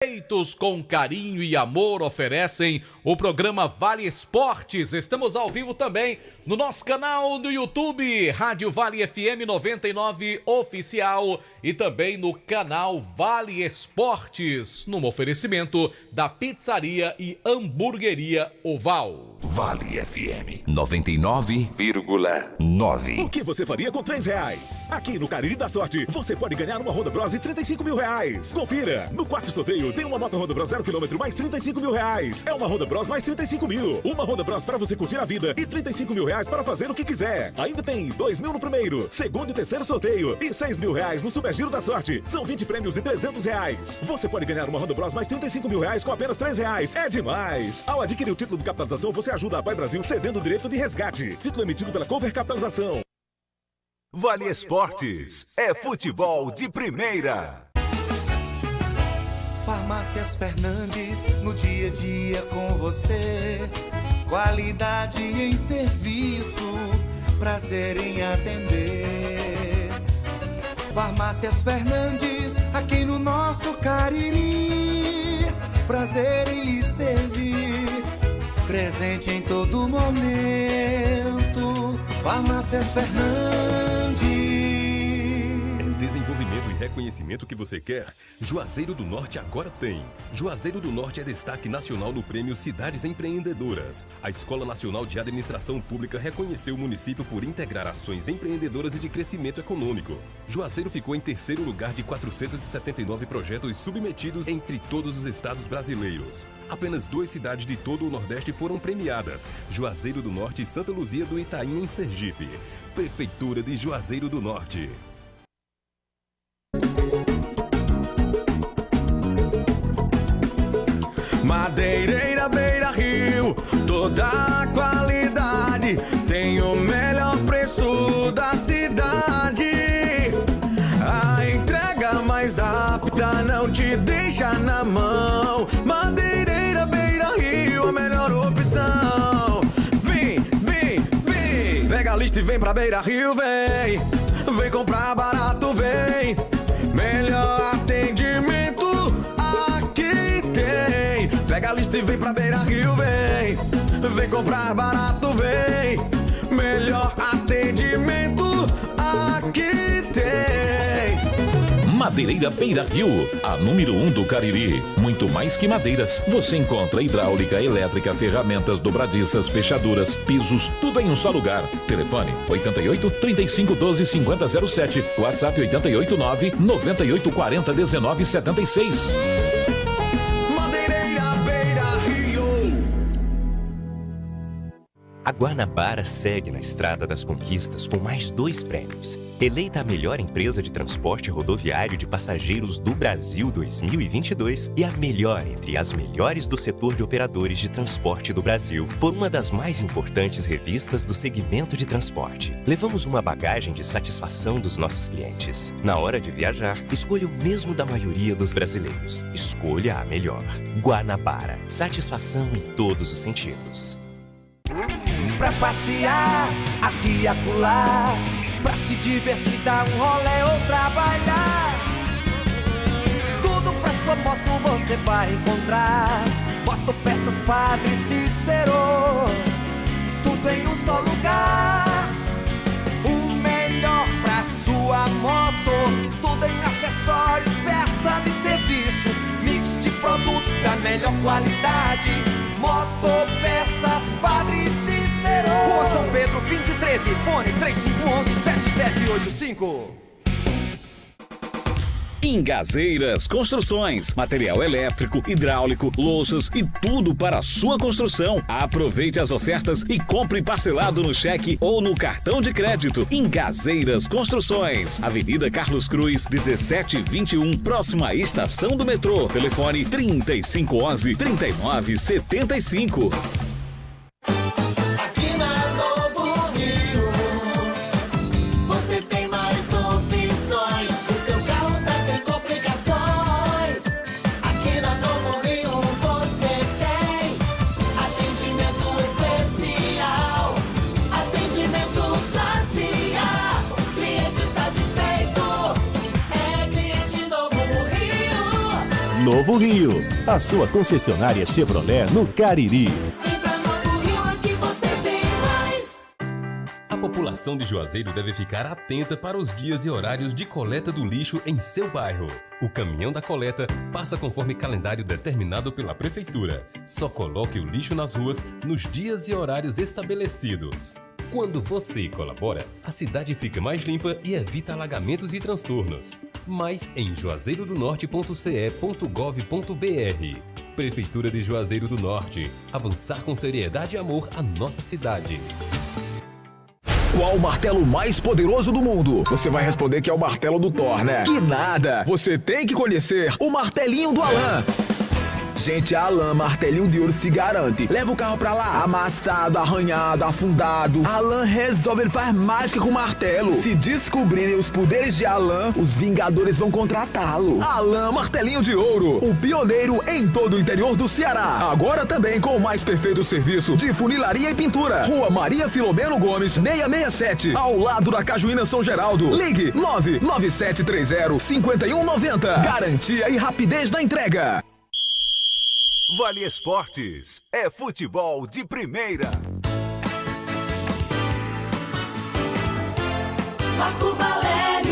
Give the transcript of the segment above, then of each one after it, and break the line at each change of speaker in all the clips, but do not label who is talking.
Feitos com carinho e amor oferecem o programa Vale Esportes. Estamos ao vivo também no nosso canal do YouTube, Rádio Vale FM 99 Oficial, e também no canal Vale Esportes, num oferecimento da Pizzaria e Hamburgueria Oval.
Vale FM 99,9.
O que você faria com R$3? Aqui no Cariri da Sorte, você pode ganhar uma Honda Bros e R$35 mil. Confira, no quarto sorteio tem uma moto Honda Bros 0 km mais R$35 mil. É uma Honda Bros mais 35 mil. Uma Honda Bros para você curtir a vida e R$35 mil para fazer o que quiser. Ainda tem 2 mil no primeiro, segundo e terceiro sorteio e R$6 mil no Super Giro da Sorte. São 20 prêmios e R$300. Você pode ganhar uma Honda Bros mais R$35 mil com apenas R$3. É demais! Ao adquirir o título de capitalização, você ajuda a Pai Brasil cedendo o direito de resgate. Título emitido pela Cover Capitalização.
Vale Esportes é futebol de primeira.
Farmácias Fernandes, no dia a dia com você. Qualidade em serviço, prazer em atender. Farmácias Fernandes, aqui no nosso Cariri. Prazer em lhe servir, presente em todo momento. Farmácias Fernandes.
Desenvolvimento e reconhecimento que você quer, Juazeiro do Norte agora tem. Juazeiro do Norte é destaque nacional no prêmio Cidades Empreendedoras. A Escola Nacional de Administração Pública reconheceu o município por integrar ações empreendedoras e de crescimento econômico. Juazeiro ficou em terceiro lugar de 479 projetos submetidos entre todos os estados brasileiros. Apenas 2 cidades de todo o Nordeste foram premiadas, Juazeiro do Norte e Santa Luzia do Itaim, em Sergipe. Prefeitura de Juazeiro do Norte.
Madeireira Beira Rio, toda a qualidade, tem o melhor preço da cidade. A entrega mais rápida não te deixa na mão. Madeireira Beira Rio, a melhor opção. Vem, vem, vem, pega a lista e vem pra Beira Rio, vem. Vem comprar barato, vem. Melhor atendimento aqui tem. Pega a lista e vem pra Beira Rio, vem. Vem comprar barato, vem. Melhor atendimento aqui tem.
Madeireira Beira Rio, a número 1 do Cariri. Muito mais que madeiras, você encontra hidráulica, elétrica, ferramentas, dobradiças, fechaduras, pisos, tudo em um só lugar. Telefone 88 35 12 50 07, WhatsApp 88 9 98 40 19 76.
A Guanabara segue na estrada das conquistas com mais 2 prêmios. Eleita a melhor empresa de transporte rodoviário de passageiros do Brasil 2022 e a melhor entre as melhores do setor de operadores de transporte do Brasil, por uma das mais importantes revistas do segmento de transporte. Levamos uma bagagem de satisfação dos nossos clientes. Na hora de viajar, escolha o mesmo da maioria dos brasileiros. Escolha a melhor. Guanabara. Satisfação em todos os sentidos.
Pra passear aqui e acolá, pra se divertir, dar um rolê ou trabalhar. Tudo pra sua moto você vai encontrar. Motopeças Padre Cícero, tudo em um só lugar. O melhor pra sua moto, tudo em acessórios, peças e serviços. Mix de produtos da melhor qualidade. Motopeças Padre Cícero, Rua São Pedro 2013, fone 3511-7785.
Ingazeiras Construções, material elétrico, hidráulico, louças e tudo para a sua construção. Aproveite as ofertas e compre parcelado no cheque ou no cartão de crédito. Ingazeiras Construções, Avenida Carlos Cruz, 1721, próximo à estação do metrô. Telefone 3511-3975.
Novo Rio, a sua concessionária Chevrolet no Cariri.
A população de Juazeiro deve ficar atenta para os dias e horários de coleta do lixo em seu bairro. O caminhão da coleta passa conforme calendário determinado pela Prefeitura. Só coloque o lixo nas ruas nos dias e horários estabelecidos. Quando você colabora, a cidade fica mais limpa e evita alagamentos e transtornos. Mais em juazeirodonorte.ce.gov.br. Prefeitura de Juazeiro do Norte. Avançar com seriedade e amor a nossa cidade.
Qual o martelo mais poderoso do mundo? Você vai responder que é o martelo do Thor, né? Que nada! Você tem que conhecer o martelinho do Alan. Gente, a Alan Martelinho de Ouro se garante. Leva o carro pra lá, amassado, arranhado, afundado. Alan resolve, ele faz mágica com o martelo. Se descobrirem os poderes de Alan, os Vingadores vão contratá-lo. Alan Martelinho de Ouro, o pioneiro em todo o interior do Ceará. Agora também com o mais perfeito serviço de funilaria e pintura. Rua Maria Filomeno Gomes, 667, ao lado da Cajuína São Geraldo. Ligue 99730-5190. Garantia e rapidez na entrega.
Vale Esportes é futebol de primeira.
Marco Valério.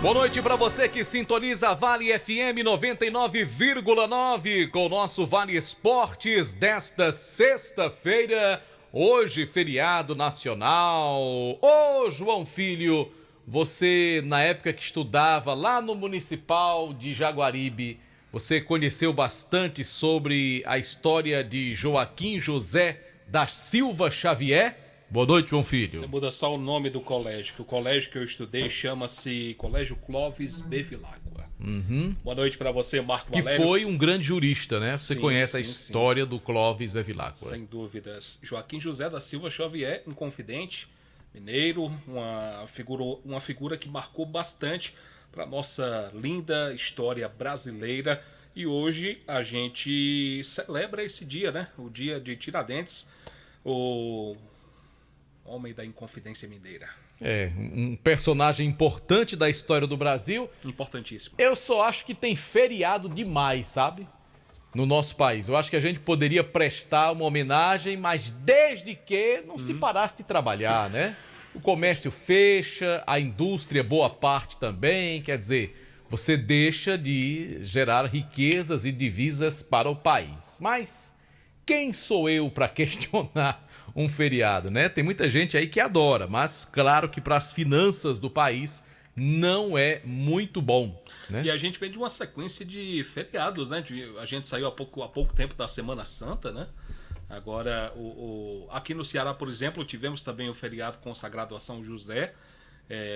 Boa noite para você que sintoniza Vale FM 99,9 com o nosso Vale Esportes desta sexta-feira. Hoje, feriado nacional. Ô, João Filho, você na época que estudava lá no Municipal de Jaguaribe, você conheceu bastante sobre a história de Joaquim José da Silva Xavier? Boa noite, João Filho.
Você muda só o nome do colégio, que o colégio que eu estudei chama-se Colégio Clóvis Bevilacqua. Boa noite para você, Marco Valério.
Que foi um grande jurista, né? Você conhece a história do Clóvis Bevilacqua.
Sem dúvidas. Joaquim José da Silva Xavier, um confidente mineiro, uma figura que marcou bastante para nossa linda história brasileira. E hoje a gente celebra esse dia, né? O dia de Tiradentes, o homem da Inconfidência Mineira.
É, um personagem importante da história do Brasil.
Importantíssimo.
Eu só acho que tem feriado demais, sabe? No nosso país. Eu acho que a gente poderia prestar uma homenagem, mas desde que não se parasse de trabalhar, né? O comércio fecha, a indústria, boa parte também, quer dizer, você deixa de gerar riquezas e divisas para o país. Mas quem sou eu para questionar um feriado, né? Tem muita gente aí que adora, mas claro que para as finanças do país não é muito bom, né?
E a gente vem de uma sequência de feriados, né? A gente saiu há pouco tempo da Semana Santa, né? Agora, aqui no Ceará, por exemplo, tivemos também o feriado consagrado a São José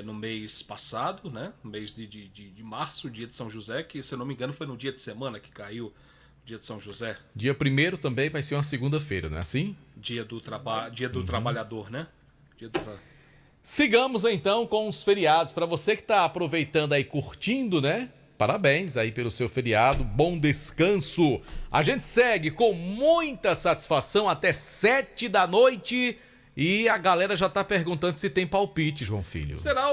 no mês passado, né? No mês de março, dia de São José, que, se eu não me engano, foi no dia de semana que caiu o dia de São José.
Dia 1º também vai ser uma segunda-feira, não é assim?
Dia do trabalhador, né?
Sigamos então com os feriados. Para você que está aproveitando aí, curtindo, né? Parabéns aí pelo seu feriado, bom descanso. A gente segue com muita satisfação até 7 da noite e a galera já tá perguntando se tem palpite, João Filho.
Será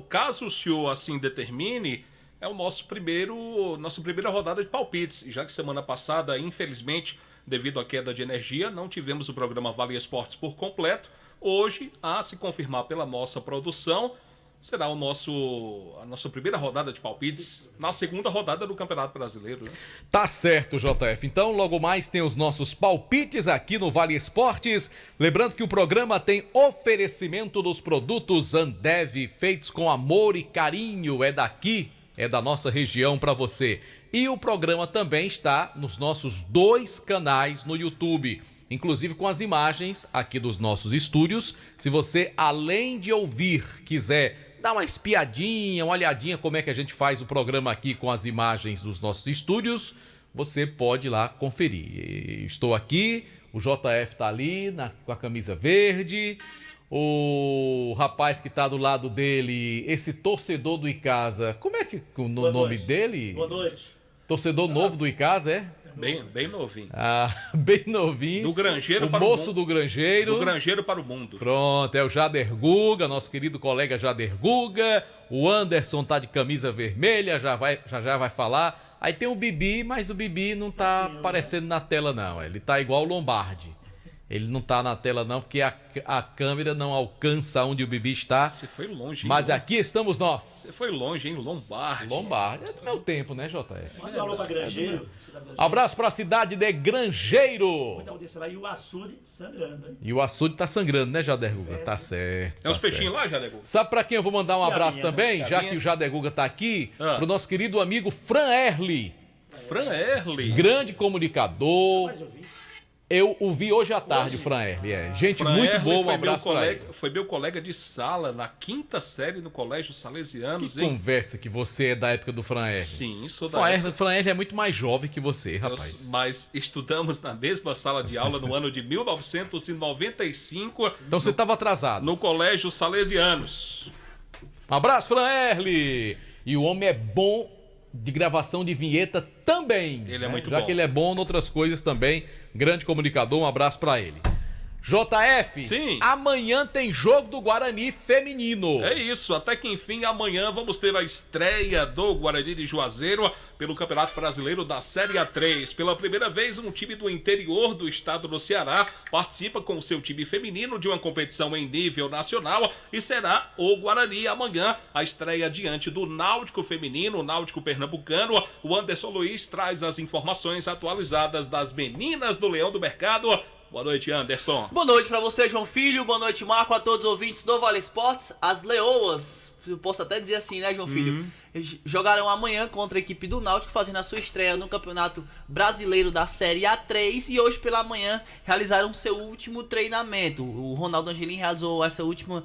caso o senhor assim determine, é nossa primeira rodada de palpites, já que semana passada, infelizmente, devido à queda de energia, não tivemos o programa Vale Esportes por completo. Hoje, a se confirmar pela nossa produção, será a nossa primeira rodada de palpites na segunda rodada do Campeonato Brasileiro, né?
Tá certo, JF. Então, logo mais tem os nossos palpites aqui no Vale Esportes. Lembrando que o programa tem oferecimento dos produtos Ambev, feitos com amor e carinho. É daqui, é da nossa região para você. E o programa também está nos nossos 2 canais no YouTube, inclusive com as imagens aqui dos nossos estúdios. Se você, além de ouvir, quiser dar uma espiadinha, uma olhadinha como é que a gente faz o programa aqui com as imagens dos nossos estúdios, você pode ir lá conferir. Estou aqui, o JF tá ali com a camisa verde, o rapaz que tá do lado dele, esse torcedor do Icasa, como é que o nome dele?
Boa noite.
Torcedor novo do Icasa, é?
Bem novinho.
Bem novinho.
Do Grangeiro para o
moço mundo. Do Grangeiro.
Do Grangeiro para o mundo.
Pronto, é o Jader Guga, nosso querido colega Jader Guga. O Anderson tá de camisa vermelha, já vai falar. Aí tem o Bibi, mas o Bibi não tá aparecendo na tela não, ele tá igual o Lombardi. Ele não tá na tela não, porque a câmera não alcança onde o Bibi está.
Você foi longe, hein?
Mas aqui estamos nós.
Você foi longe, hein? Lombardi.
Lombardi. É do meu tempo, né, JF?
Manda um alô pra Grangeiro.
Abraço pra cidade de Grangeiro.
Muita audiência lá e o açude sangrando, hein?
E o açude tá sangrando, né, Jader Guga? Tá certo.
Tem uns peixinhos lá, Jader Guga?
Sabe pra quem eu vou mandar um abraço
Piadinha,
também?
né?
Já que o Jader Guga tá aqui,
Ah.
pro nosso querido amigo Fran Erli.
Fran Erli.
Grande comunicador.
Mas eu vi.
Eu o vi hoje à tarde, o Fran Erli. Gente
Fran
muito
Erli
boa, um
foi
abraço
meu
pra
colega,
ele.
Foi meu colega de sala na 5ª série no Colégio Salesianos,
Que
hein?
conversa que você é da época do Fran Erli.
Sim, sou da época.
Fran Erli é muito mais jovem que você, rapaz.
Mas estudamos na mesma sala de aula no ano de 1995
Então você tava atrasado.
no Colégio Salesianos.
Um abraço, Fran Erli. E o homem é bom de gravação de vinheta também.
Ele é muito
Já
bom.
que ele é bom em outras coisas também. Grande comunicador, um abraço pra ele. JF,
Sim.
amanhã tem jogo do Guarani feminino.
É isso, até que enfim amanhã vamos ter a estreia do Guarani de Juazeiro pelo Campeonato Brasileiro da Série A3. Pela primeira vez, um time do interior do estado do Ceará participa com o seu time feminino de uma competição em nível nacional e será o Guarani amanhã, a estreia diante do Náutico Feminino, o Náutico Pernambucano. O Anderson Luiz traz as informações atualizadas das meninas do Leão do Mercado. Boa noite, Anderson.
Boa noite pra você, João Filho. Boa noite, Marco, a todos os ouvintes do Vale Esportes. As Leoas, eu posso até dizer assim, né, João Filho? Jogarão amanhã contra a equipe do Náutico, fazendo a sua estreia no Campeonato Brasileiro da Série A3. E hoje pela manhã realizaram seu último treinamento. O Ronaldo Angelim realizou essa última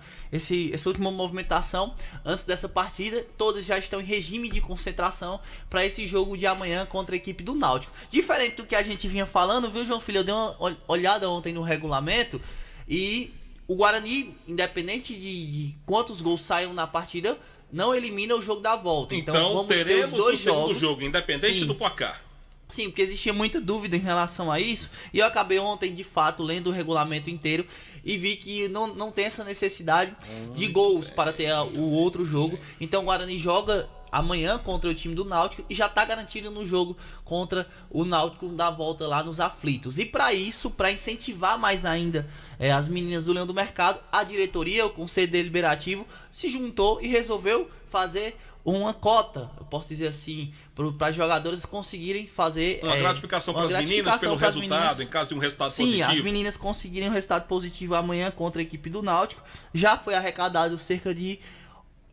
movimentação antes dessa partida. Todos já estão em regime de concentração para esse jogo de amanhã contra a equipe do Náutico. Diferente do que a gente vinha falando, viu, João Filho? Eu dei uma olhada ontem no regulamento e o Guarani, independente de quantos gols saiam na partida, não elimina o jogo da volta. Então vamos
teremos
ter os dois
o segundo
jogos.
jogo, independente
Sim.
do placar.
Sim, porque existia muita dúvida em relação a isso. E eu acabei ontem, de fato, lendo o regulamento inteiro e vi que não tem essa necessidade de gols para ter o outro jogo. Então o Guarani joga amanhã contra o time do Náutico e já está garantido no jogo contra o Náutico da volta lá nos aflitos. E para isso, para incentivar mais ainda as meninas do Leão do Mercado, a diretoria, o Conselho Deliberativo, se juntou e resolveu fazer uma cota, eu posso dizer assim, para as jogadoras conseguirem fazer
Uma gratificação para as meninas pelo resultado, em caso de um resultado positivo.
Sim, as meninas conseguirem um resultado positivo amanhã contra a equipe do Náutico. Já foi arrecadado cerca de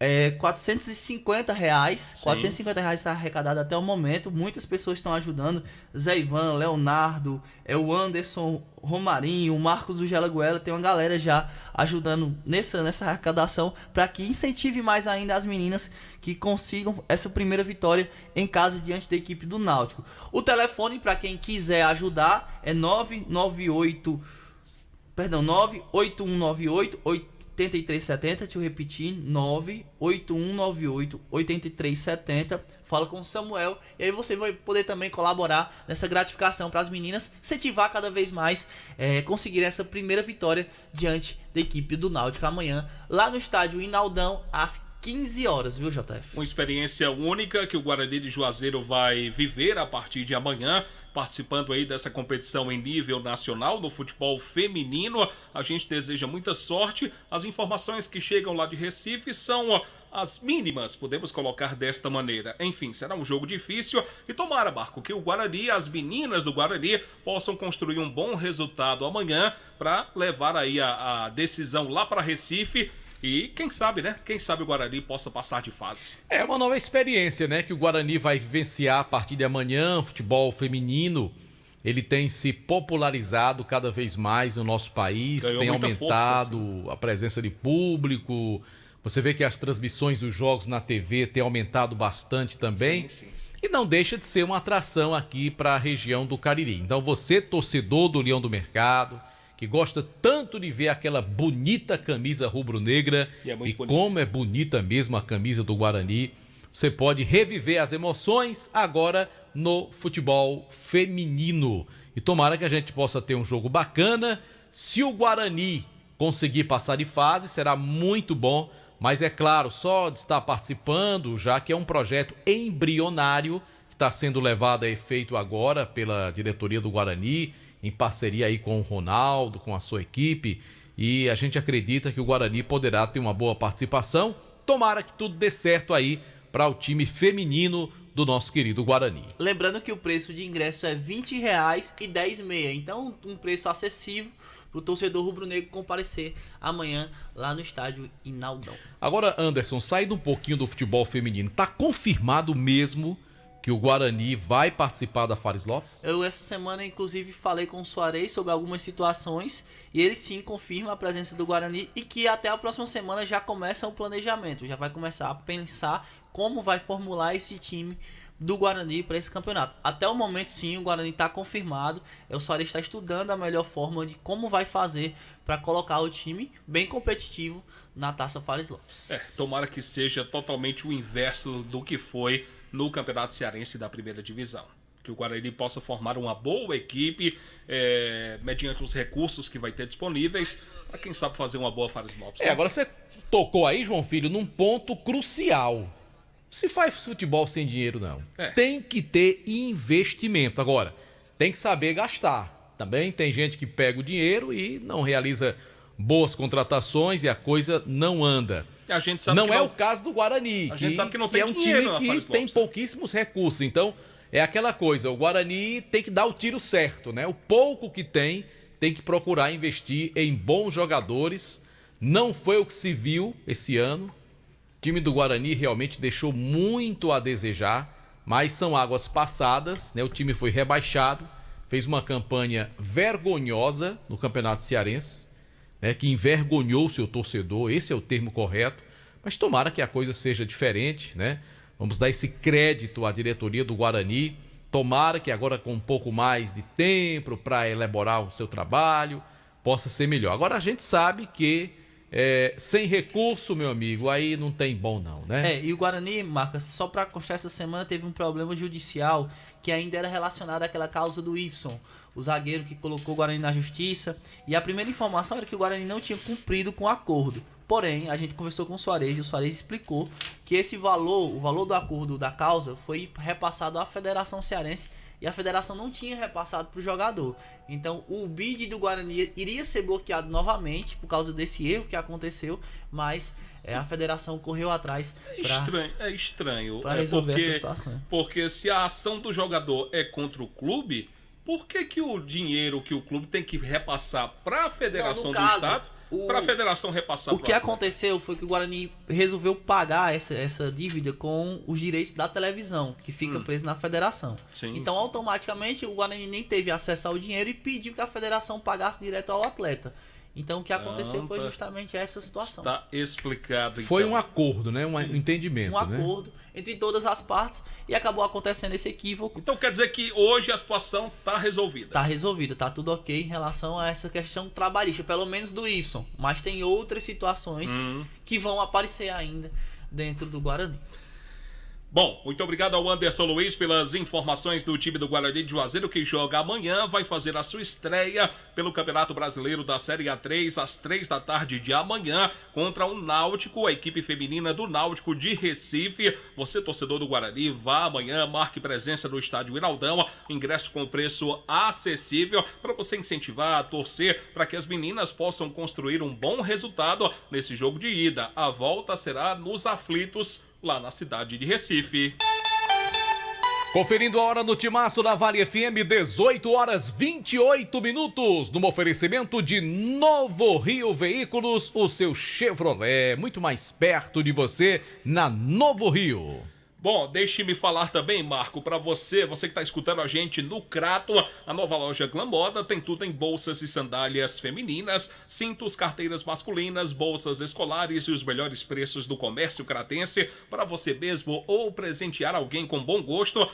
R$450. R$450 está arrecadado até o momento. Muitas pessoas estão ajudando. Zé Ivan, Leonardo, o Anderson, Romarinho, o Marcos do Gelaguela. Tem uma galera já ajudando nessa arrecadação para que incentive mais ainda as meninas que consigam essa primeira vitória em casa diante da equipe do Náutico. O telefone para quem quiser ajudar é 98198 8370, deixa eu repetir, 98198-8370. Fala com o Samuel e aí você vai poder também colaborar nessa gratificação para as meninas, incentivar cada vez mais, conseguir essa primeira vitória diante da equipe do Náutico amanhã, lá no estádio Inaldão, às 15 horas, viu, JF?
Uma experiência única que o Guarani de Juazeiro vai viver a partir de amanhã, participando aí dessa competição em nível nacional no futebol feminino. A gente deseja muita sorte. As informações que chegam lá de Recife são as mínimas, podemos colocar desta maneira. Enfim, será um jogo difícil e tomara, Marco, que o Guarani, as meninas do Guarani, possam construir um bom resultado amanhã para levar aí a decisão lá para Recife. E quem sabe, né? Quem sabe o Guarani possa passar de fase.
É uma nova experiência, né? Que o Guarani vai vivenciar a partir de amanhã. O futebol feminino, ele tem se popularizado cada vez mais no nosso país.
Ganhou
tem
muita
aumentado
força,
a presença de público. Você vê que as transmissões dos jogos na TV têm aumentado bastante também.
Sim.
E não deixa de ser uma atração aqui para a região do Cariri. Então você, torcedor do Leão do Mercado, que gosta tanto de ver aquela bonita camisa rubro-negra, e como é bonita mesmo a camisa do Guarani, você pode reviver as emoções agora no futebol feminino. E tomara que a gente possa ter um jogo bacana. Se o Guarani conseguir passar de fase, será muito bom. Mas é claro, só de estar participando, já que é um projeto embrionário, que está sendo levado a efeito agora pela diretoria do Guarani, em parceria aí com o Ronaldo, com a sua equipe, e a gente acredita que o Guarani poderá ter uma boa participação. Tomara que tudo dê certo aí para o time feminino do nosso querido Guarani.
Lembrando que o preço de ingresso é R$20 e 10 meia, então um preço acessível para o torcedor rubro-negro comparecer amanhã lá no estádio Inaldão.
Agora, Anderson, saindo um pouquinho do futebol feminino, tá confirmado mesmo que o Guarani vai participar da Fares Lopes?
Eu essa semana inclusive falei com o Soares sobre algumas situações e ele sim confirma a presença do Guarani e que até a próxima semana já começa o planejamento, já vai começar a pensar como vai formular esse time do Guarani para esse campeonato. Até o momento sim, o Guarani está confirmado, o Soares está estudando a melhor forma de como vai fazer para colocar o time bem competitivo na Taça Fares Lopes.
Tomara que seja totalmente o inverso do que foi no Campeonato Cearense da primeira divisão. Que o Guarani possa formar uma boa equipe, mediante os recursos que vai ter disponíveis, para quem sabe fazer uma boa Fares Lopes.
Agora você tocou aí, João Filho, num ponto crucial. Se faz futebol sem dinheiro, não. Tem que ter investimento. Agora, tem que saber gastar. Também tem gente que pega o dinheiro e não realiza boas contratações e a coisa não anda.
A gente sabe
não
que
é o caso do Guarani,
gente sabe que não tem
é um
dinheiro
time que tem pouquíssimos recursos. Então, é aquela coisa, o Guarani tem que dar o tiro certo, né? O pouco que tem que procurar investir em bons jogadores. Não foi o que se viu esse ano. O time do Guarani realmente deixou muito a desejar, mas são águas passadas, né? O time foi rebaixado, fez uma campanha vergonhosa no Campeonato Cearense, né? Que envergonhou o seu torcedor, esse é o termo correto, mas tomara que a coisa seja diferente, né? Vamos dar esse crédito à diretoria do Guarani, tomara que agora com um pouco mais de tempo para elaborar o seu trabalho, possa ser melhor. Agora a gente sabe que sem recurso, meu amigo, aí não tem bom não, né?
E o Guarani, Marcos, só para constar, essa semana teve um problema judicial que ainda era relacionado àquela causa do Iveson, o zagueiro que colocou o Guarani na justiça, e a primeira informação era que o Guarani não tinha cumprido com o acordo. Porém, a gente conversou com o Soares e o Soares explicou que esse valor, o valor do acordo da causa, foi repassado à Federação Cearense e a federação não tinha repassado para o jogador. Então o bid do Guarani iria ser bloqueado novamente por causa desse erro que aconteceu, mas a federação correu atrás
É estranho
para resolver essa situação.
Porque se a ação do jogador é contra o clube, por que o dinheiro que o clube tem que repassar para a federação do estado, para a federação repassar?
O que aconteceu foi que o Guarani resolveu pagar essa dívida com os direitos da televisão, que fica preso na federação. Então, automaticamente, o Guarani nem teve acesso ao dinheiro e pediu que a federação pagasse direto ao atleta. Então, o que aconteceu foi justamente essa situação.
Está explicado, então.
Foi um acordo, né? Um entendimento,
um acordo entre todas as partes e acabou acontecendo esse equívoco.
Então, quer dizer que hoje a situação está resolvida?
Está resolvida, está tudo ok em relação a essa questão trabalhista, pelo menos do Iveson. Mas tem outras situações que vão aparecer ainda dentro do Guarani.
Bom, muito obrigado ao Anderson Luiz pelas informações do time do Guarani de Juazeiro, que joga amanhã, vai fazer a sua estreia pelo Campeonato Brasileiro da Série A3 às 3 da tarde de amanhã contra o Náutico, a equipe feminina do Náutico de Recife. Você, torcedor do Guarani, vá amanhã, marque presença no estádio Inaldão, ingresso com preço acessível para você incentivar, torcer para que as meninas possam construir um bom resultado nesse jogo de ida. A volta será nos aflitos, lá na cidade de Recife.
Conferindo a hora no Timaço da Vale FM, 18h28, no oferecimento de Novo Rio Veículos, o seu Chevrolet, muito mais perto de você, na Novo Rio.
Bom, deixe-me falar também, Marco, para você que está escutando a gente no Crato, a nova loja Glam Moda tem tudo em bolsas e sandálias femininas, cintos, carteiras masculinas, bolsas escolares e os melhores preços do comércio cratense para você mesmo ou presentear alguém com bom gosto.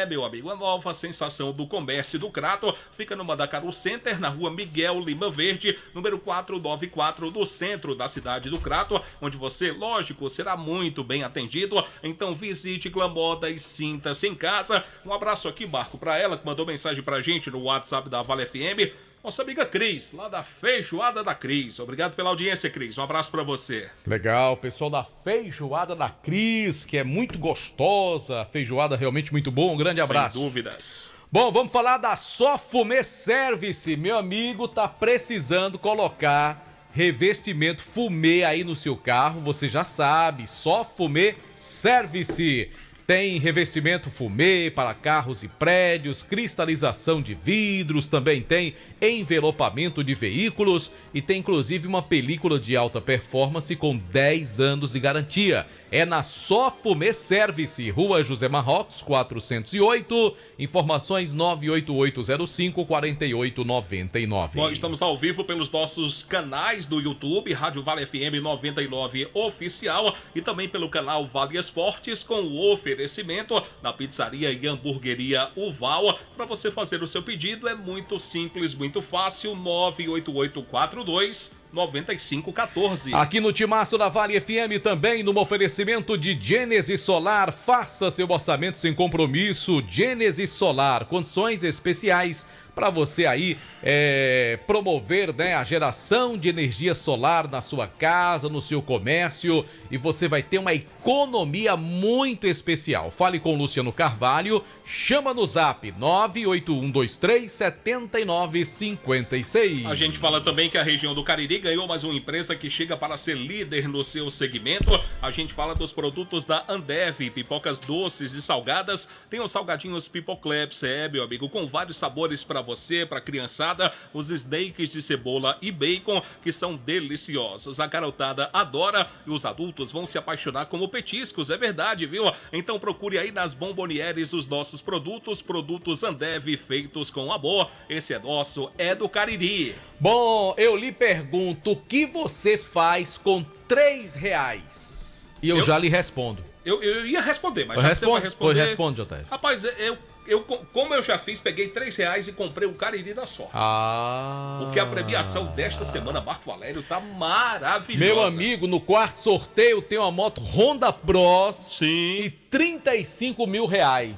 Meu amigo, a nova sensação do comércio do Crato fica no Mandacaru Center, na rua Miguel Lima Verde, número 494, do centro da cidade do Crato, onde você, lógico, será muito bem atendido. Então visite Glam Moda e sinta-se em casa. Um abraço aqui, Marco, para ela que mandou mensagem pra gente no WhatsApp da Vale FM. nossa amiga Cris, lá da Feijoada da Cris. Obrigado pela audiência, Cris. Um abraço pra você.
Legal, pessoal da Feijoada da Cris, que é muito gostosa, feijoada realmente muito boa. Um grande abraço.
Sem dúvidas.
Bom, vamos falar da Só Fumê Service. Meu amigo tá precisando colocar revestimento fumê aí no seu carro, você já sabe, Só Fumê Service. Tem revestimento fumê para carros e prédios, cristalização de vidros, também tem envelopamento de veículos e tem inclusive uma película de alta performance com 10 anos de garantia. É na Só Fumê Service, Rua José Marrocos, 408, informações 98805-4899.
Bom, estamos ao vivo pelos nossos canais do YouTube, Rádio Vale FM 99 Oficial e também pelo canal Vale Esportes com o oferecimento da pizzaria e hamburgueria Uval. Para você fazer o seu pedido é muito simples, muito fácil, 98842-9514.
Aqui no Timaço da Vale FM também, no oferecimento de Gênesis Solar, faça seu orçamento sem compromisso. Gênesis Solar, condições especiais para você aí promover, né, a geração de energia solar na sua casa, no seu comércio, e você vai ter uma economia muito especial. Fale com o Luciano Carvalho, chama no zap 981237956.
A gente fala também que a região do Cariri ganhou mais uma empresa que chega para ser líder no seu segmento. A gente fala dos produtos da Ambev, pipocas doces e salgadas. Tem os salgadinhos Pipocleps, meu amigo, com vários sabores para você, para criançada, os snakes de cebola e bacon, que são deliciosos. A garotada adora e os adultos vão se apaixonar como petiscos, é verdade, viu? Então procure aí nas bombonieres os nossos produtos Ambev feitos com amor. Esse é nosso, é do Cariri.
Bom, eu lhe pergunto, o que você faz com R$3? E eu já lhe respondo.
Eu ia responder, mas
já que você vai responder... Pois responde, JF.
Rapaz, como eu já fiz, peguei R$3 e comprei o Cariri da Sorte. Porque a premiação desta semana, Marco Valério, tá maravilhosa.
Meu amigo, no quarto sorteio tem uma moto Honda Bros.
Sim.
E R$35 mil.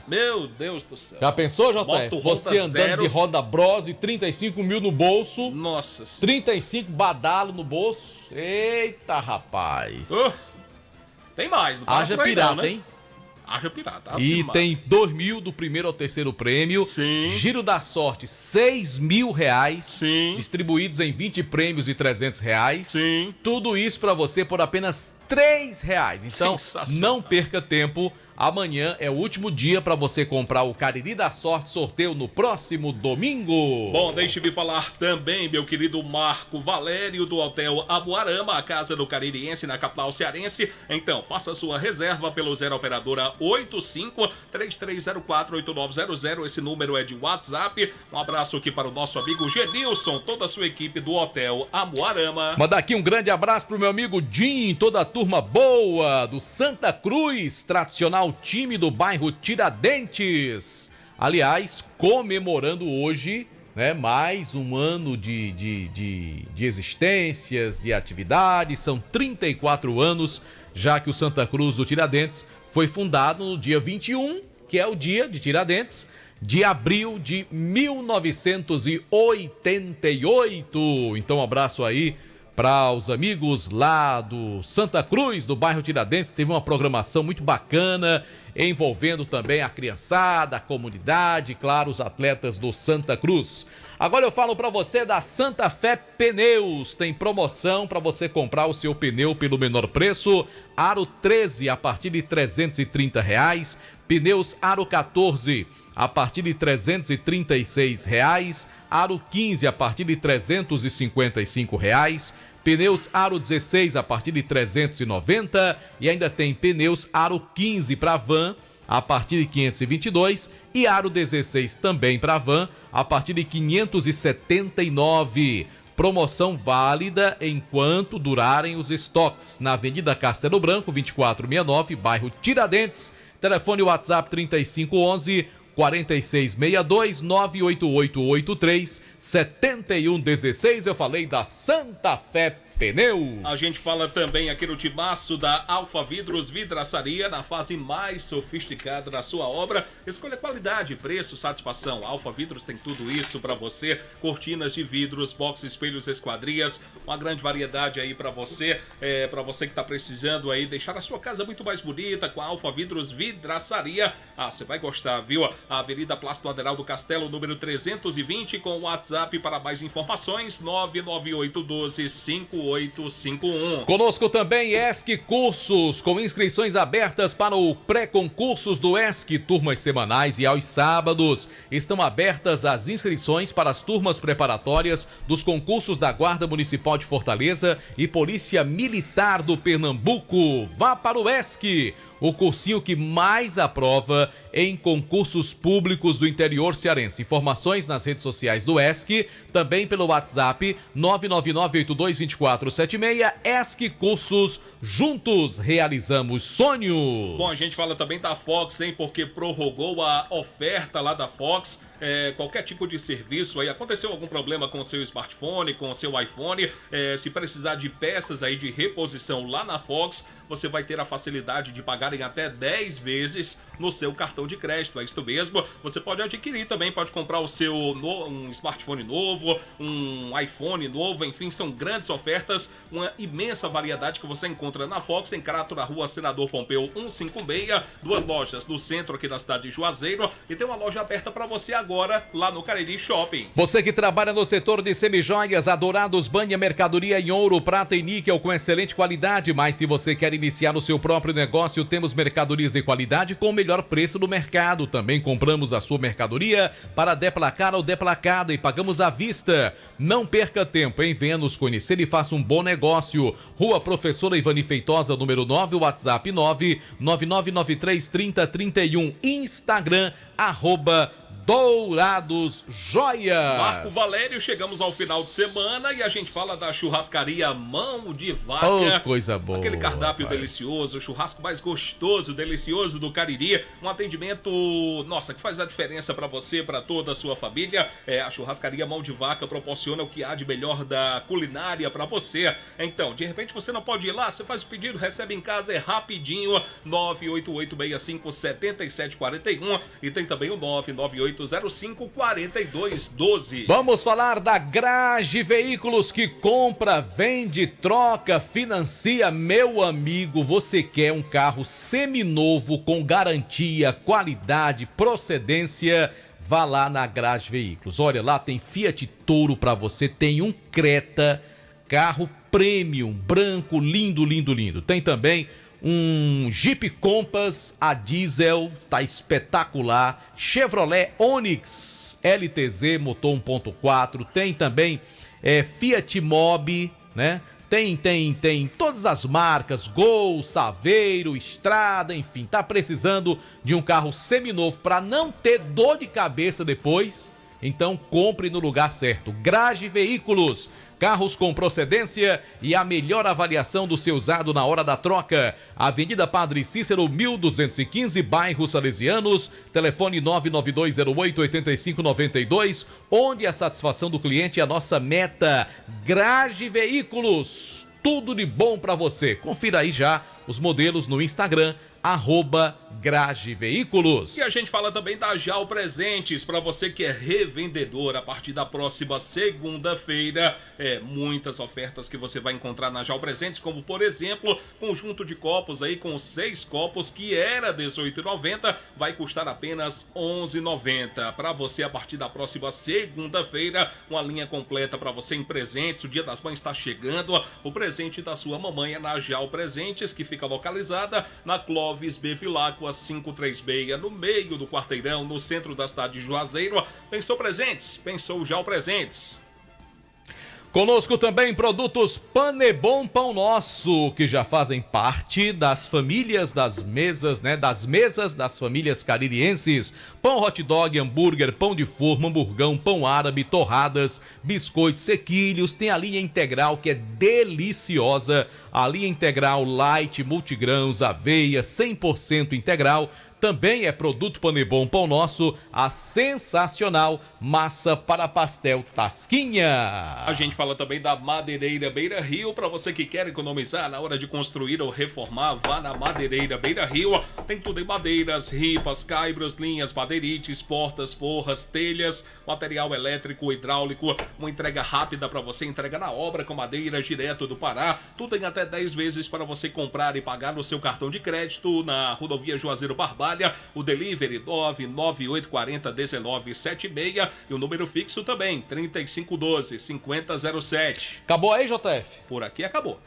Meu Deus do céu.
Já pensou, JF?
Moto
Você
Honda
andando
zero.
de Honda Bros e 35 mil no bolso.
Nossa.
35 badalo no bolso. Eita, rapaz.
Tem mais. Não
Haja pirata,
não, né?
hein?
Haja pirata.
E tem 2 mil do primeiro ao terceiro prêmio.
Sim.
Giro da sorte, R$6 mil.
Sim.
Distribuídos em 20 prêmios de R$300.
Sim.
Tudo isso para você por apenas R$3. Então, não perca tempo. Amanhã é o último dia para você comprar o Cariri da Sorte, sorteio no próximo domingo.
Bom, deixe-me falar também, meu querido Marco Valério, do Hotel Abuarama, a casa do caririense na capital cearense. Então, faça sua reserva pelo 0 operadora 85-3304-8900. Esse número é de WhatsApp. Um abraço aqui para o nosso amigo Genilson, toda a sua equipe do Hotel Abuarama.
Mandar aqui um grande abraço pro meu amigo Jim, toda a turma boa do Santa Cruz, tradicional time do bairro Tiradentes. Aliás, comemorando hoje, né, mais um ano de existências, de atividades. São 34 anos, já que o Santa Cruz do Tiradentes foi fundado no dia 21, que é o dia de Tiradentes, de abril de 1988. Então, um abraço aí para os amigos lá do Santa Cruz, do bairro Tiradentes. Teve uma programação muito bacana, envolvendo também a criançada, a comunidade, claro, os atletas do Santa Cruz. Agora eu falo para você da Santa Fé Pneus. Tem promoção para você comprar o seu pneu pelo menor preço. Aro 13 a partir de R$330. Pneus Aro 14 a partir de R$336. Aro 15 a partir de R$355. Pneus Aro 16 a partir de R$390. E ainda tem pneus Aro 15 para van a partir de R$522. E Aro 16 também para van a partir de R$579. Promoção válida enquanto durarem os estoques. Na Avenida Castelo Branco, 2469, bairro Tiradentes. Telefone WhatsApp 3511 4662 98883 7116. Eu falei da Santa Fé Pneu.
A gente fala também aqui no timaço da Alfa Vidros Vidraçaria, na fase mais sofisticada da sua obra. Escolha qualidade, preço, satisfação. Alfa Vidros tem tudo isso para você. Cortinas de vidros, box, espelhos, esquadrias, uma grande variedade aí para você que tá precisando aí deixar a sua casa muito mais bonita com a Alfa Vidros Vidraçaria. Ah, você vai gostar, viu? A Avenida Plácido Aderal do Castelo, número 320, com o WhatsApp para mais informações, 998125851.
Conosco também ESC Cursos, com inscrições abertas para o pré-concursos do ESC, turmas semanais e aos sábados. Estão abertas as inscrições para as turmas preparatórias dos concursos da Guarda Municipal de Fortaleza e Polícia Militar do Pernambuco. Vá para o ESC, o cursinho que mais aprova em concursos públicos do interior cearense. Informações nas redes sociais do ESC, também pelo WhatsApp 999822476. ESC Cursos, juntos realizamos sonhos.
Bom, a gente fala também da Fox, hein, porque prorrogou a oferta lá da Fox. Qualquer tipo de serviço aí, aconteceu algum problema com o seu smartphone, com o seu iPhone, se precisar de peças aí de reposição lá na Fox, você vai ter a facilidade de pagar em até 10 vezes no seu cartão de crédito, é isso mesmo. Você pode adquirir também, pode comprar o seu um smartphone novo, um iPhone novo, enfim, são grandes ofertas, uma imensa variedade que você encontra na Fox, em Crato, na rua Senador Pompeu 156, 2 lojas no centro aqui da cidade de Juazeiro, e tem uma loja aberta para você agora lá no Cariri Shopping.
Você que trabalha no setor de semijoias, Adourados Banha, mercadoria em ouro, prata e níquel com excelente qualidade, mas se você quer iniciar o seu próprio negócio, temos mercadorias de qualidade com o melhor preço do mercado. Também compramos a sua mercadoria para deplacar ou deplacada e pagamos à vista. Não perca tempo, hein? Venha nos conhecer e faça um bom negócio. Rua Professora Ivani Feitosa, número 9, WhatsApp 999933031, Instagram, @Dourados Joias.
Marco Valério, chegamos ao final de semana e a gente fala da churrascaria Mão de Vaca.
Oh, coisa boa.
Aquele cardápio delicioso, o churrasco mais gostoso, delicioso do Cariri. Um atendimento, nossa, que faz a diferença para você, para toda a sua família. A churrascaria Mão de Vaca proporciona o que há de melhor da culinária para você. Então, de repente você não pode ir lá, você faz o pedido, recebe em casa, é rapidinho. 988657741 e tem também o 998054212.
Vamos falar da Grage Veículos, que compra, vende, troca, financia. Meu amigo, você quer um carro seminovo com garantia, qualidade, procedência? Vá lá na Grage Veículos. Olha, lá tem Fiat Toro para você, tem um Creta, carro premium, branco, lindo, lindo, lindo. Tem também um Jeep Compass a diesel, está espetacular. Chevrolet Onix LTZ, motor 1.4. Tem também Fiat Mobi, né? Tem todas as marcas, Gol, Saveiro, Estrada, enfim. Tá precisando de um carro seminovo para não ter dor de cabeça depois? Então compre no lugar certo. Grage Veículos, carros com procedência e a melhor avaliação do seu usado na hora da troca. Avenida Padre Cícero, 1215, bairro Salesianos, telefone 99208-8592, onde a satisfação do cliente é a nossa meta. Grage Veículos, tudo de bom para você. Confira aí já os modelos no Instagram, @Grage Veículos.
E a gente fala também da JAL Presentes, para você que é revendedor. A partir da próxima segunda-feira, muitas ofertas que você vai encontrar na JAL Presentes, como por exemplo, conjunto de copos aí com 6 copos que era R$18,90, vai custar apenas R$11,90. Para você, a partir da próxima segunda-feira, uma linha completa para você em presentes. O Dia das Mães está chegando, o presente da sua mamãe é na JAL Presentes, que fica localizada na Clóvis B. Vilacqua 536, no meio do quarteirão, no centro da cidade de Juazeiro. Pensou presentes? Pensou JAL Presentes.
Conosco também produtos Panebon Pão Nosso, que já fazem parte das famílias das mesas, né? Das mesas das famílias caririenses. Pão hot dog, hambúrguer, pão de forma, hamburgão, pão árabe, torradas, biscoitos, sequilhos. Tem a linha integral que é deliciosa. A linha integral light, multigrãos, aveia, 100% integral. Também é produto Panebon Pão Nosso, a sensacional massa para pastel Tasquinha.
A gente fala também da Madeireira Beira Rio. Para você que quer economizar na hora de construir ou reformar, vá na Madeireira Beira Rio. Tem tudo em madeiras, ripas, caibros, linhas, madeirites, portas, forras, telhas, material elétrico, hidráulico. Uma entrega rápida para você, entrega na obra com madeira direto do Pará. Tudo em até 10 vezes para você comprar e pagar no seu cartão de crédito na rodovia Juazeiro Barbalha. O delivery 998401976 e o número fixo também 3512-5007.
Acabou aí, JF?
Por aqui acabou.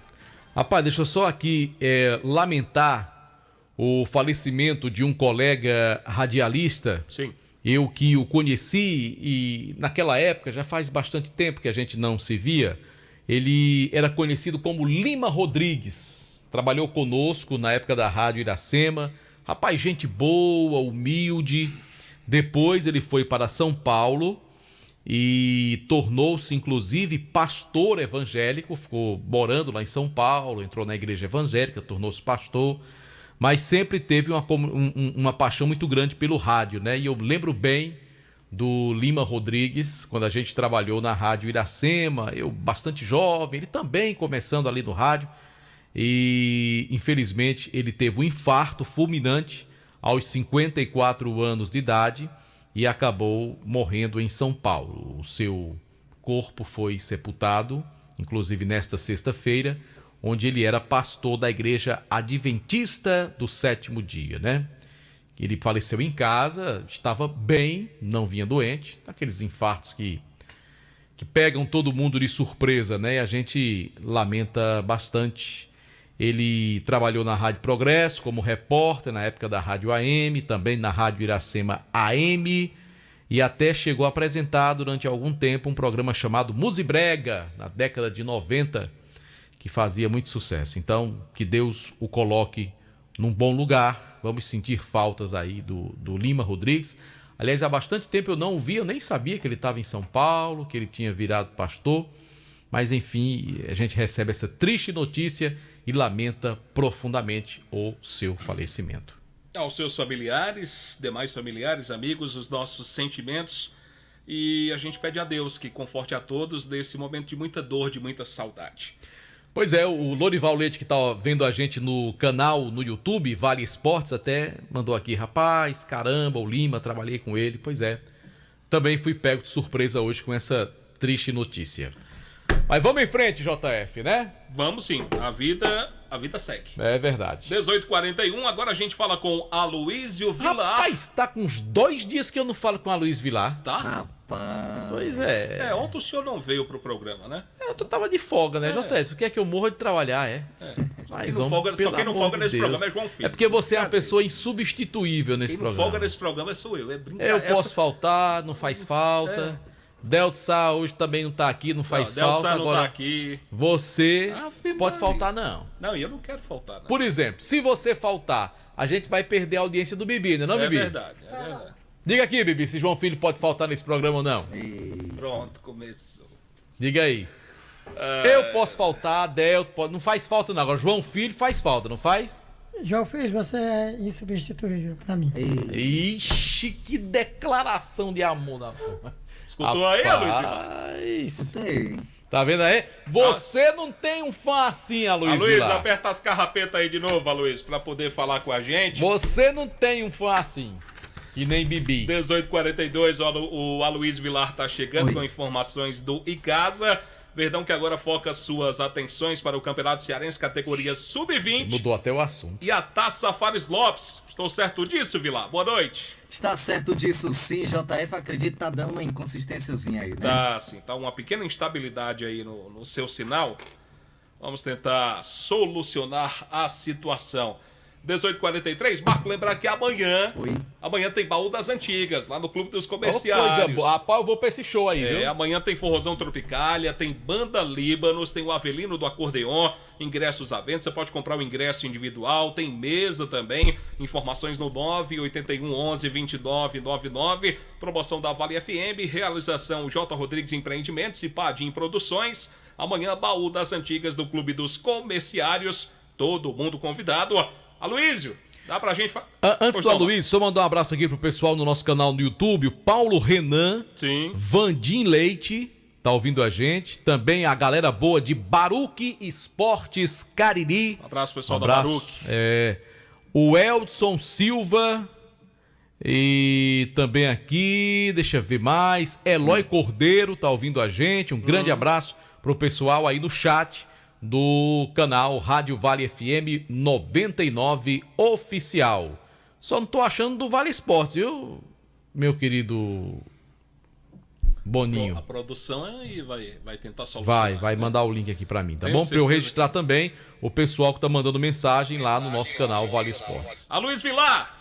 Rapaz, deixa eu só aqui lamentar o falecimento de um colega radialista.
Sim.
Eu que o conheci e naquela época, já faz bastante tempo que a gente não se via, ele era conhecido como Lima Rodrigues. Trabalhou conosco na época da Rádio Iracema. Rapaz, gente boa, humilde. Depois ele foi para São Paulo e tornou-se, inclusive, pastor evangélico. Ficou morando lá em São Paulo, entrou na igreja evangélica, tornou-se pastor. Mas sempre teve uma paixão muito grande pelo rádio, né? E eu lembro bem do Lima Rodrigues, quando a gente trabalhou na Rádio Iracema, eu bastante jovem, ele também começando ali no rádio. E infelizmente ele teve um infarto fulminante aos 54 anos de idade e acabou morrendo em São Paulo. O seu corpo foi sepultado, inclusive nesta sexta-feira, onde ele era pastor da Igreja Adventista do Sétimo Dia, né? Ele faleceu em casa, estava bem, não vinha doente, aqueles infartos que pegam todo mundo de surpresa, né? E a gente lamenta bastante. Ele trabalhou na Rádio Progresso como repórter na época da Rádio AM, também na Rádio Iracema AM, e até chegou a apresentar durante algum tempo um programa chamado Musibrega, na década de 90, que fazia muito sucesso. Então, que Deus o coloque num bom lugar. Vamos sentir faltas aí do Lima Rodrigues. Aliás, há bastante tempo eu não o vi, eu nem sabia que ele estava em São Paulo, que ele tinha virado pastor. Mas, enfim, a gente recebe essa triste notícia e lamenta profundamente o seu falecimento.
Aos seus familiares, demais familiares, amigos, os nossos sentimentos. E a gente pede a Deus que conforte a todos nesse momento de muita dor, de muita saudade.
Pois é, o Lorival Leite, que está vendo a gente no canal no YouTube, Vale Esportes, até mandou aqui: rapaz, caramba, o Lima, trabalhei com ele. Pois é, também fui pego de surpresa hoje com essa triste notícia. Mas vamos em frente, JF, né?
Vamos sim, a vida segue.
É verdade.
18h41, agora a gente fala com Aloysio Vilar.
Rapaz, tá com uns 2 dias que eu não falo com a Aloysio Vilar.
Tá?
Rapaz. Pois é.
Ontem o senhor não veio pro programa, né?
Eu tava de folga, né, JF? Tu quer que eu morra de trabalhar, Mas,
só quem não folga nesse programa é João Filho.
É porque você é uma pessoa insubstituível nesse programa.
Quem não folga nesse programa sou eu. É brincadeira.
Eu posso faltar, não faz falta. Delta Sá hoje também não tá aqui, não faz falta.
Delta Sá não
agora,
tá aqui.
Você pode faltar, não.
Não, eu não quero faltar, não.
Por exemplo, se você faltar, a gente vai perder a audiência do Bibi, não é, Bibi?
É verdade.
Diga aqui, Bibi, se João Filho pode faltar nesse programa ou não.
Pronto, começou.
Diga aí. Eu posso faltar, Delta pode... Não faz falta, não. Agora, João Filho faz falta, não faz?
João Filho, você é insubstituível pra mim.
Ixi, que declaração de amor da porra.
Escutou aí, Aloysio?
Escutei. Tá vendo aí? Você não tem um fã assim, Aloysio.
Aloysio, aperta as carrapetas aí de novo, Aloysio, pra poder falar com a gente.
Você não tem um fã assim, que nem Bibi.
18h42, o Aloysio Vilar tá chegando com informações do Icasa. Verdão que agora foca suas atenções para o Campeonato Cearense, categoria Sub-20.
Mudou até o assunto.
E a Taça Fares Lopes. Estou certo disso, Vilar? Boa noite.
Está certo disso sim, JF. Acredito que tá dando uma inconsistênciazinha aí, né?
Tá, sim. Tá uma pequena instabilidade aí no seu sinal. Vamos tentar solucionar a situação. 18h43, Marco, lembrar que amanhã tem Baú das Antigas, lá no Clube dos Comerciários.
Coisa boa. Rapaz, eu vou pra esse show aí, viu?
Amanhã tem Forrozão Tropicália, tem Banda Líbanos, tem o Avelino do Acordeon, ingressos à venda, você pode comprar o ingresso individual, tem mesa também, informações no 981 11 2999, promoção da Vale FM, realização J. Rodrigues Empreendimentos e Padim Produções. Amanhã, Baú das Antigas do Clube dos Comerciários, todo mundo convidado. Aloysio, Dá pra gente...
Antes do Luiz, só mandar um abraço aqui pro pessoal no nosso canal no YouTube, o Paulo Renan,
sim.
Vandim Leite, tá ouvindo a gente, também a galera boa de Baruque Esportes Cariri.
Um abraço, pessoal da Baruque.
O Eldson Silva, e também aqui, deixa eu ver mais, Eloy Cordeiro tá ouvindo a gente, um grande abraço pro pessoal aí no chat do canal Rádio Vale FM 99 Oficial. Só não tô achando do Vale Esportes, viu, meu querido Boninho?
A produção aí vai tentar solucionar.
Vai mandar o link aqui pra mim, tá
Tenho
bom? Pra eu
certeza
registrar também o pessoal que tá mandando mensagem lá no nosso canal Vale Esportes.
A Luiz Vilar!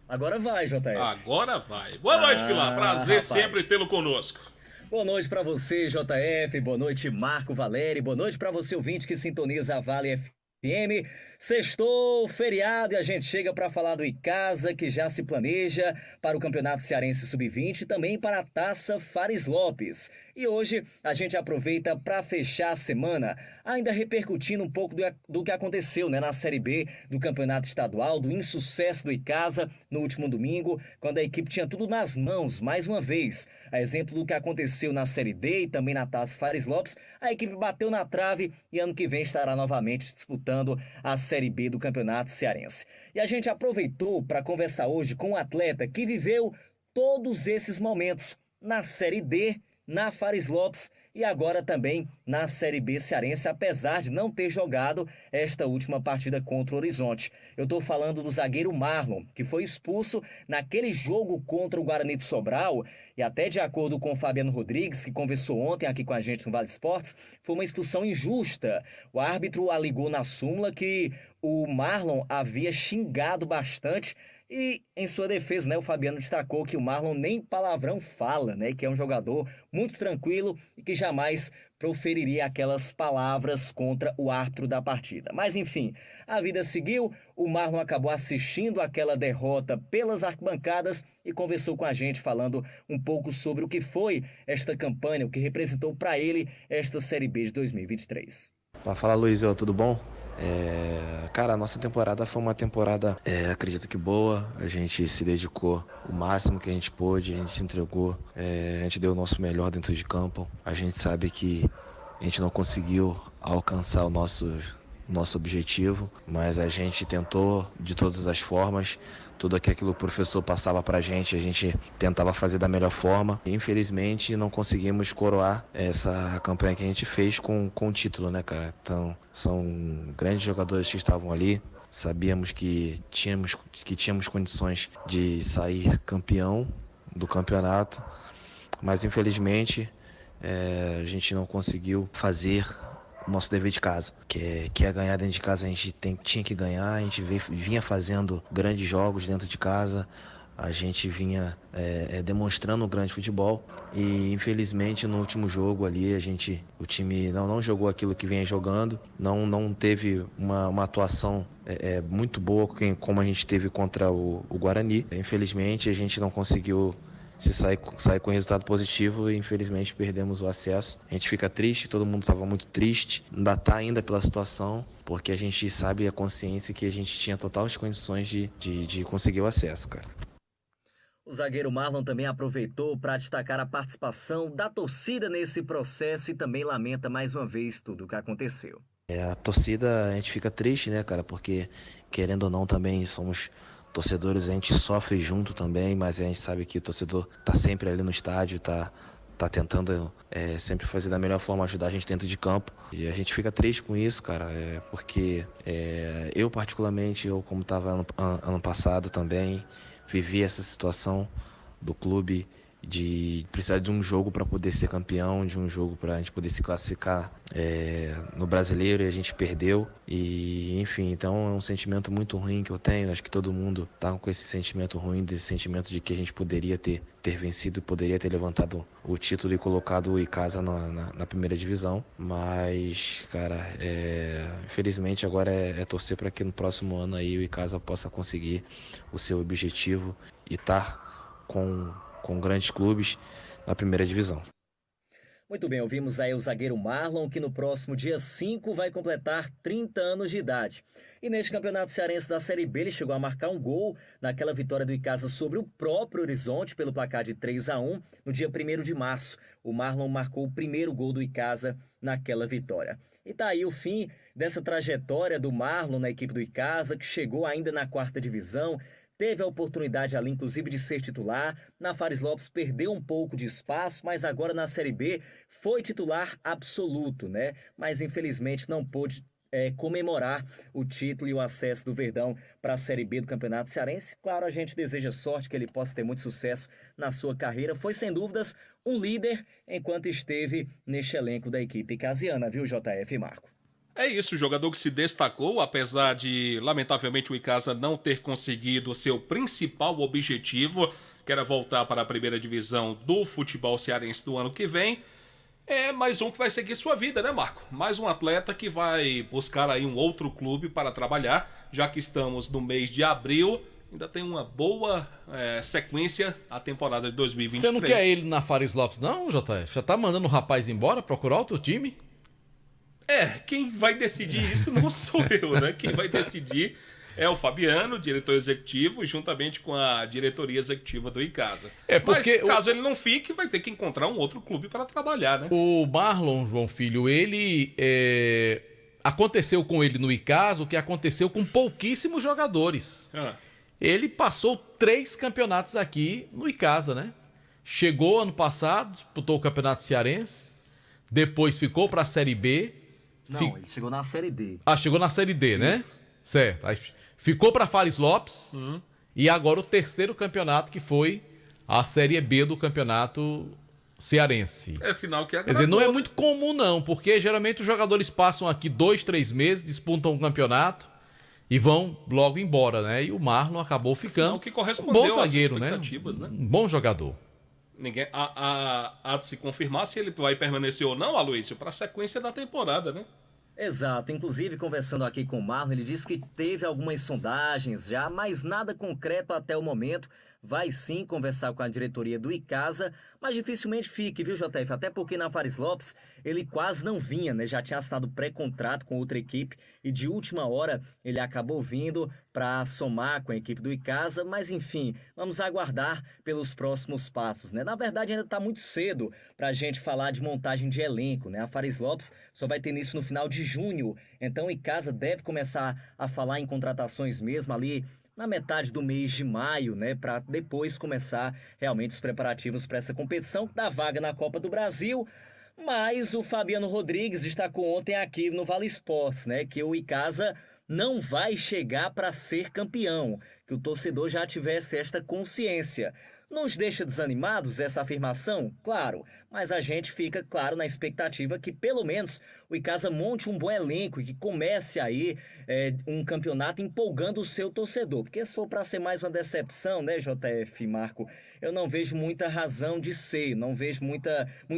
Agora vai, JF.
Agora vai. Boa noite, Vilar. Prazer sempre tê-lo conosco.
Boa noite pra você, JF. Boa noite, Marco Valério. Boa noite pra você, ouvinte que sintoniza a Vale FM. Sextou, feriado, e a gente chega para falar do Icasa, que já se planeja para o Campeonato Cearense Sub-20 e também para a Taça Fares Lopes. E hoje a gente aproveita para fechar a semana, ainda repercutindo um pouco do que aconteceu, né, na Série B do Campeonato Estadual, do insucesso do Icasa no último domingo, quando a equipe tinha tudo nas mãos, mais uma vez. A exemplo do que aconteceu na Série D e também na Taça Fares Lopes, a equipe bateu na trave e ano que vem estará novamente disputando a Série B do Campeonato Cearense. E a gente aproveitou para conversar hoje com um atleta que viveu todos esses momentos na Série D, na Fares Lopes e agora também na Série B cearense, apesar de não ter jogado esta última partida contra o Horizonte. Eu estou falando do zagueiro Marlon, que foi expulso naquele jogo contra o Guarani de Sobral, e até de acordo com o Fabiano Rodrigues, que conversou ontem aqui com a gente no Vale Esportes, foi uma expulsão injusta. O árbitro alegou na súmula que o Marlon havia xingado bastante. E em sua defesa, né, o Fabiano destacou que o Marlon nem palavrão fala, né, que é um jogador muito tranquilo e que jamais proferiria aquelas palavras contra o árbitro da partida. Mas enfim, a vida seguiu, o Marlon acabou assistindo aquela derrota pelas arquibancadas e conversou com a gente falando um pouco sobre o que foi esta campanha, o que representou para ele esta Série B de 2023.
Fala, Luizão, tudo bom? Cara, a nossa temporada foi uma temporada, acredito que boa. A gente se dedicou o máximo que a gente pôde, a gente se entregou, a gente deu o nosso melhor dentro de campo. A gente sabe que a gente não conseguiu alcançar o nosso objetivo, mas a gente tentou de todas as formas. Tudo aquilo que o professor passava pra gente, a gente tentava fazer da melhor forma. Infelizmente, não conseguimos coroar essa campanha que a gente fez com o título, né, cara? Então, são grandes jogadores que estavam ali. Sabíamos que tínhamos condições de sair campeão do campeonato, mas infelizmente a gente não conseguiu fazer o nosso dever de casa, que é ganhar dentro de casa. A gente tinha que ganhar, a gente vinha fazendo grandes jogos dentro de casa, a gente vinha demonstrando um grande futebol e infelizmente no último jogo ali o time não jogou aquilo que vinha jogando, não teve uma atuação muito boa como a gente teve contra o Guarani. Infelizmente a gente não conseguiu sair com resultado positivo e infelizmente perdemos o acesso. A gente fica triste, todo mundo estava muito triste, ainda está ainda pela situação, porque a gente sabe a consciência que a gente tinha totais condições de conseguir o acesso, cara.
O zagueiro Marlon também aproveitou para destacar a participação da torcida nesse processo e também lamenta mais uma vez tudo o que aconteceu.
A torcida, a gente fica triste, né, cara, porque querendo ou não também somos torcedores, a gente sofre junto também, mas a gente sabe que o torcedor tá sempre ali no estádio, tá tentando sempre fazer da melhor forma, ajudar a gente dentro de campo. E a gente fica triste com isso, cara, porque eu particularmente, como estava ano passado também, vivi essa situação do clube de precisar de um jogo para poder ser campeão, de um jogo para a gente poder se classificar no Brasileiro, e a gente perdeu. E enfim, então é um sentimento muito ruim que eu tenho. Acho que todo mundo tá com esse sentimento ruim, desse sentimento de que a gente poderia ter vencido, poderia ter levantado o título e colocado o Icasa na primeira divisão. Mas, cara, infelizmente agora é torcer para que no próximo ano aí o Icasa possa conseguir o seu objetivo e estar com grandes clubes na primeira divisão.
Muito bem, ouvimos aí o zagueiro Marlon, que no próximo dia 5 vai completar 30 anos de idade. E neste campeonato cearense da Série B, ele chegou a marcar um gol naquela vitória do Icasa sobre o próprio Horizonte, pelo placar de 3-1, no dia 1º de março. O Marlon marcou o primeiro gol do Icasa naquela vitória. E tá aí o fim dessa trajetória do Marlon na equipe do Icasa, que chegou ainda na 4ª divisão, teve a oportunidade ali, inclusive, de ser titular. Na Fares Lopes perdeu um pouco de espaço, mas agora na Série B foi titular absoluto, né? Mas infelizmente não pôde comemorar o título e o acesso do Verdão para a Série B do Campeonato Cearense. Claro, a gente deseja sorte, que ele possa ter muito sucesso na sua carreira. Foi, sem dúvidas, um líder enquanto esteve neste elenco da equipe casiana, viu, JF e Marco?
É isso, o jogador que se destacou, apesar de, lamentavelmente, o Icasa não ter conseguido o seu principal objetivo, que era voltar para a primeira divisão do futebol cearense do ano que vem. É mais um que vai seguir sua vida, né, Marco? Mais um atleta que vai buscar aí um outro clube para trabalhar, já que estamos no mês de abril. Ainda tem uma boa sequência a temporada de 2023.
Você não quer ele na Fares Lopes, não, JF? Já tá mandando o rapaz embora procurar outro time?
Quem vai decidir isso não sou eu, né? Quem vai decidir é o Fabiano, diretor executivo, juntamente com a diretoria executiva do Icasa. Mas caso ele não fique, vai ter que encontrar um outro clube para trabalhar, né?
O Marlon, João Filho, ele... aconteceu com ele no Icasa o que aconteceu com pouquíssimos jogadores. Ele passou 3 campeonatos aqui no Icasa, né? Chegou ano passado, disputou o Campeonato Cearense, depois ficou para a Série B.
Não, ele chegou na Série D.
Chegou na Série D, né?
Isso.
Certo. Aí ficou para Fares Lopes e agora o 3º campeonato, que foi a Série B do Campeonato Cearense.
É sinal que agradou.
Quer dizer, não é muito comum não, porque geralmente os jogadores passam aqui 2, 3 meses, disputam um campeonato e vão logo embora, né? E o Marlon acabou ficando
que correspondeu
um bom zagueiro,
às expectativas, né?
Um bom jogador.
Ninguém há de se confirmar se ele vai permanecer ou não, Aloysio, para a sequência da temporada, né?
Exato, inclusive conversando aqui com o Marlon, ele disse que teve algumas sondagens já, mas nada concreto até o momento. Vai sim conversar com a diretoria do Icasa, mas dificilmente fique, viu, JF? Até porque na Fares Lopes ele quase não vinha, né? Já tinha assinado pré-contrato com outra equipe e de última hora ele acabou vindo para somar com a equipe do Icasa, mas enfim, vamos aguardar pelos próximos passos, né? Na verdade ainda está muito cedo para a gente falar de montagem de elenco, né? A Fares Lopes só vai ter início no final de junho, então o Icasa deve começar a falar em contratações mesmo ali na metade do mês de maio, né, para depois começar realmente os preparativos para essa competição da vaga na Copa do Brasil. Mas o Fabiano Rodrigues destacou ontem aqui no Vale Esportes, né, que o Icasa não vai chegar para ser campeão, que o torcedor já tivesse esta consciência. Nos deixa desanimados essa afirmação? Claro, mas a gente fica, claro, na expectativa que pelo menos o Icasa monte um bom elenco e que comece aí um campeonato empolgando o seu torcedor. Porque se for para ser mais uma decepção, né, JF e Marco, eu não vejo muita razão de ser, não vejo muito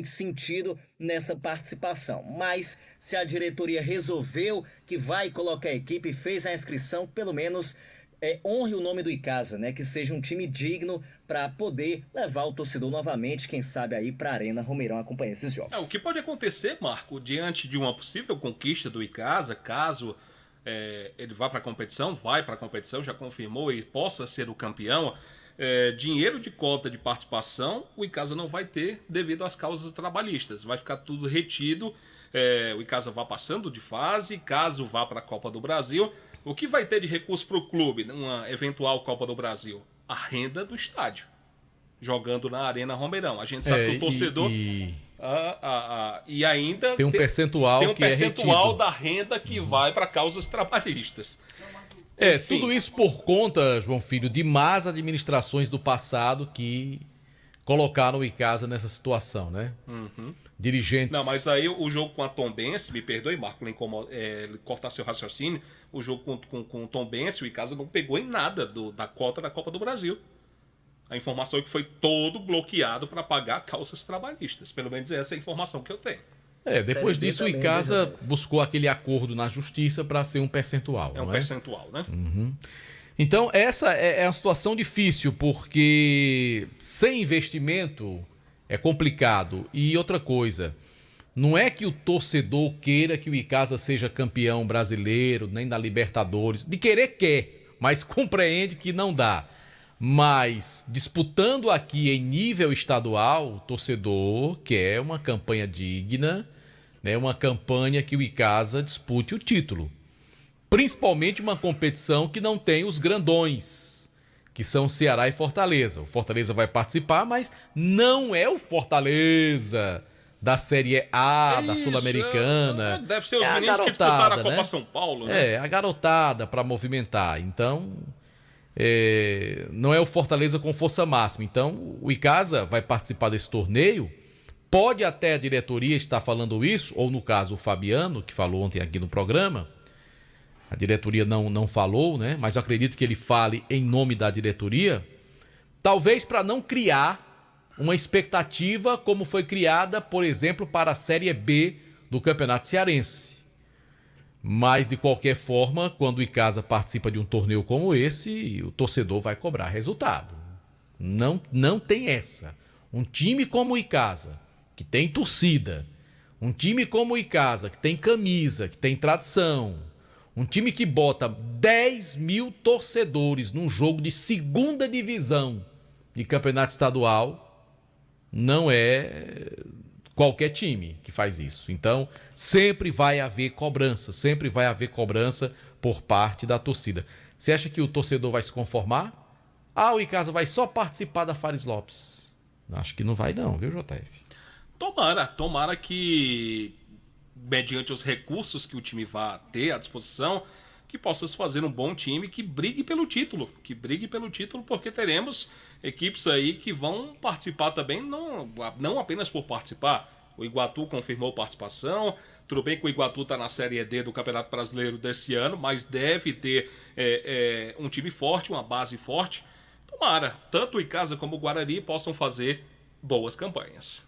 sentido nessa participação. Mas se a diretoria resolveu que vai colocar a equipe e fez a inscrição, pelo menos honre o nome do Icasa, né? Que seja um time digno para poder levar o torcedor novamente, quem sabe aí para a Arena Romeirão acompanhar esses jogos.
O que pode acontecer, Marco, diante de uma possível conquista do Icasa, caso ele vá para a competição, já confirmou e possa ser o campeão, dinheiro de cota de participação o Icasa não vai ter devido às causas trabalhistas, vai ficar tudo retido, o Icasa vá passando de fase, caso vá para a Copa do Brasil. O que vai ter de recurso para o clube numa eventual Copa do Brasil? A renda do estádio, jogando na Arena Romeirão. A gente sabe que o torcedor... E ainda
tem um percentual,
da renda que vai para causas trabalhistas. Enfim.
Tudo isso por conta, João Filho, de más administrações do passado que colocaram o Icasa nessa situação, né? Dirigentes...
Não, mas aí o jogo com a Tombense, me perdoe, Marco, cortar seu raciocínio, o jogo com o Tombense, o Icasa não pegou em nada da cota da Copa do Brasil. A informação é que foi todo bloqueado para pagar causas trabalhistas. Pelo menos essa é a informação que eu tenho.
Depois disso o Icasa buscou aquele acordo na justiça para ser um percentual.
É um percentual, né?
Então essa é uma situação difícil, porque sem investimento é complicado. E outra coisa, não é que o torcedor queira que o Icasa seja campeão brasileiro, nem da Libertadores. De querer quer, mas compreende que não dá. Mas disputando aqui em nível estadual, o torcedor quer uma campanha digna, né? Uma campanha que o Icasa dispute o título. Principalmente uma competição que não tem os grandões, que são Ceará e Fortaleza. O Fortaleza vai participar, mas não é o Fortaleza da Série A, da Sul-Americana.
Deve ser os meninos que disputaram a Copa,
né?
São Paulo, né?
É, a garotada para movimentar. Então, não é o Fortaleza com força máxima. Então, o Icasa vai participar desse torneio. Pode até a diretoria estar falando isso, ou no caso o Fabiano, que falou ontem aqui no programa. A diretoria não falou, né? Mas eu acredito que ele fale em nome da diretoria. Talvez para não criar uma expectativa como foi criada, por exemplo, para a Série B do Campeonato Cearense. Mas, de qualquer forma, quando o Icasa participa de um torneio como esse, o torcedor vai cobrar resultado. Não tem essa. Um time como o Icasa, que tem torcida, um time como o Icasa, que tem camisa, que tem tradição, um time que bota 10 mil torcedores num jogo de segunda divisão de campeonato estadual, não é qualquer time que faz isso. Então, sempre vai haver cobrança por parte da torcida. Você acha que o torcedor vai se conformar? O Icasa vai só participar da Fares Lopes. Acho que não vai não, viu, JF?
Tomara que, mediante os recursos que o time vai ter à disposição, que possa se fazer um bom time que brigue pelo título, porque teremos equipes aí que vão participar também, não apenas por participar. O Iguatu confirmou participação, tudo bem que o Iguatu está na Série D do Campeonato Brasileiro desse ano, mas deve ter um time forte, uma base forte. Tomara, tanto o Icasa como o Guarani possam fazer boas campanhas.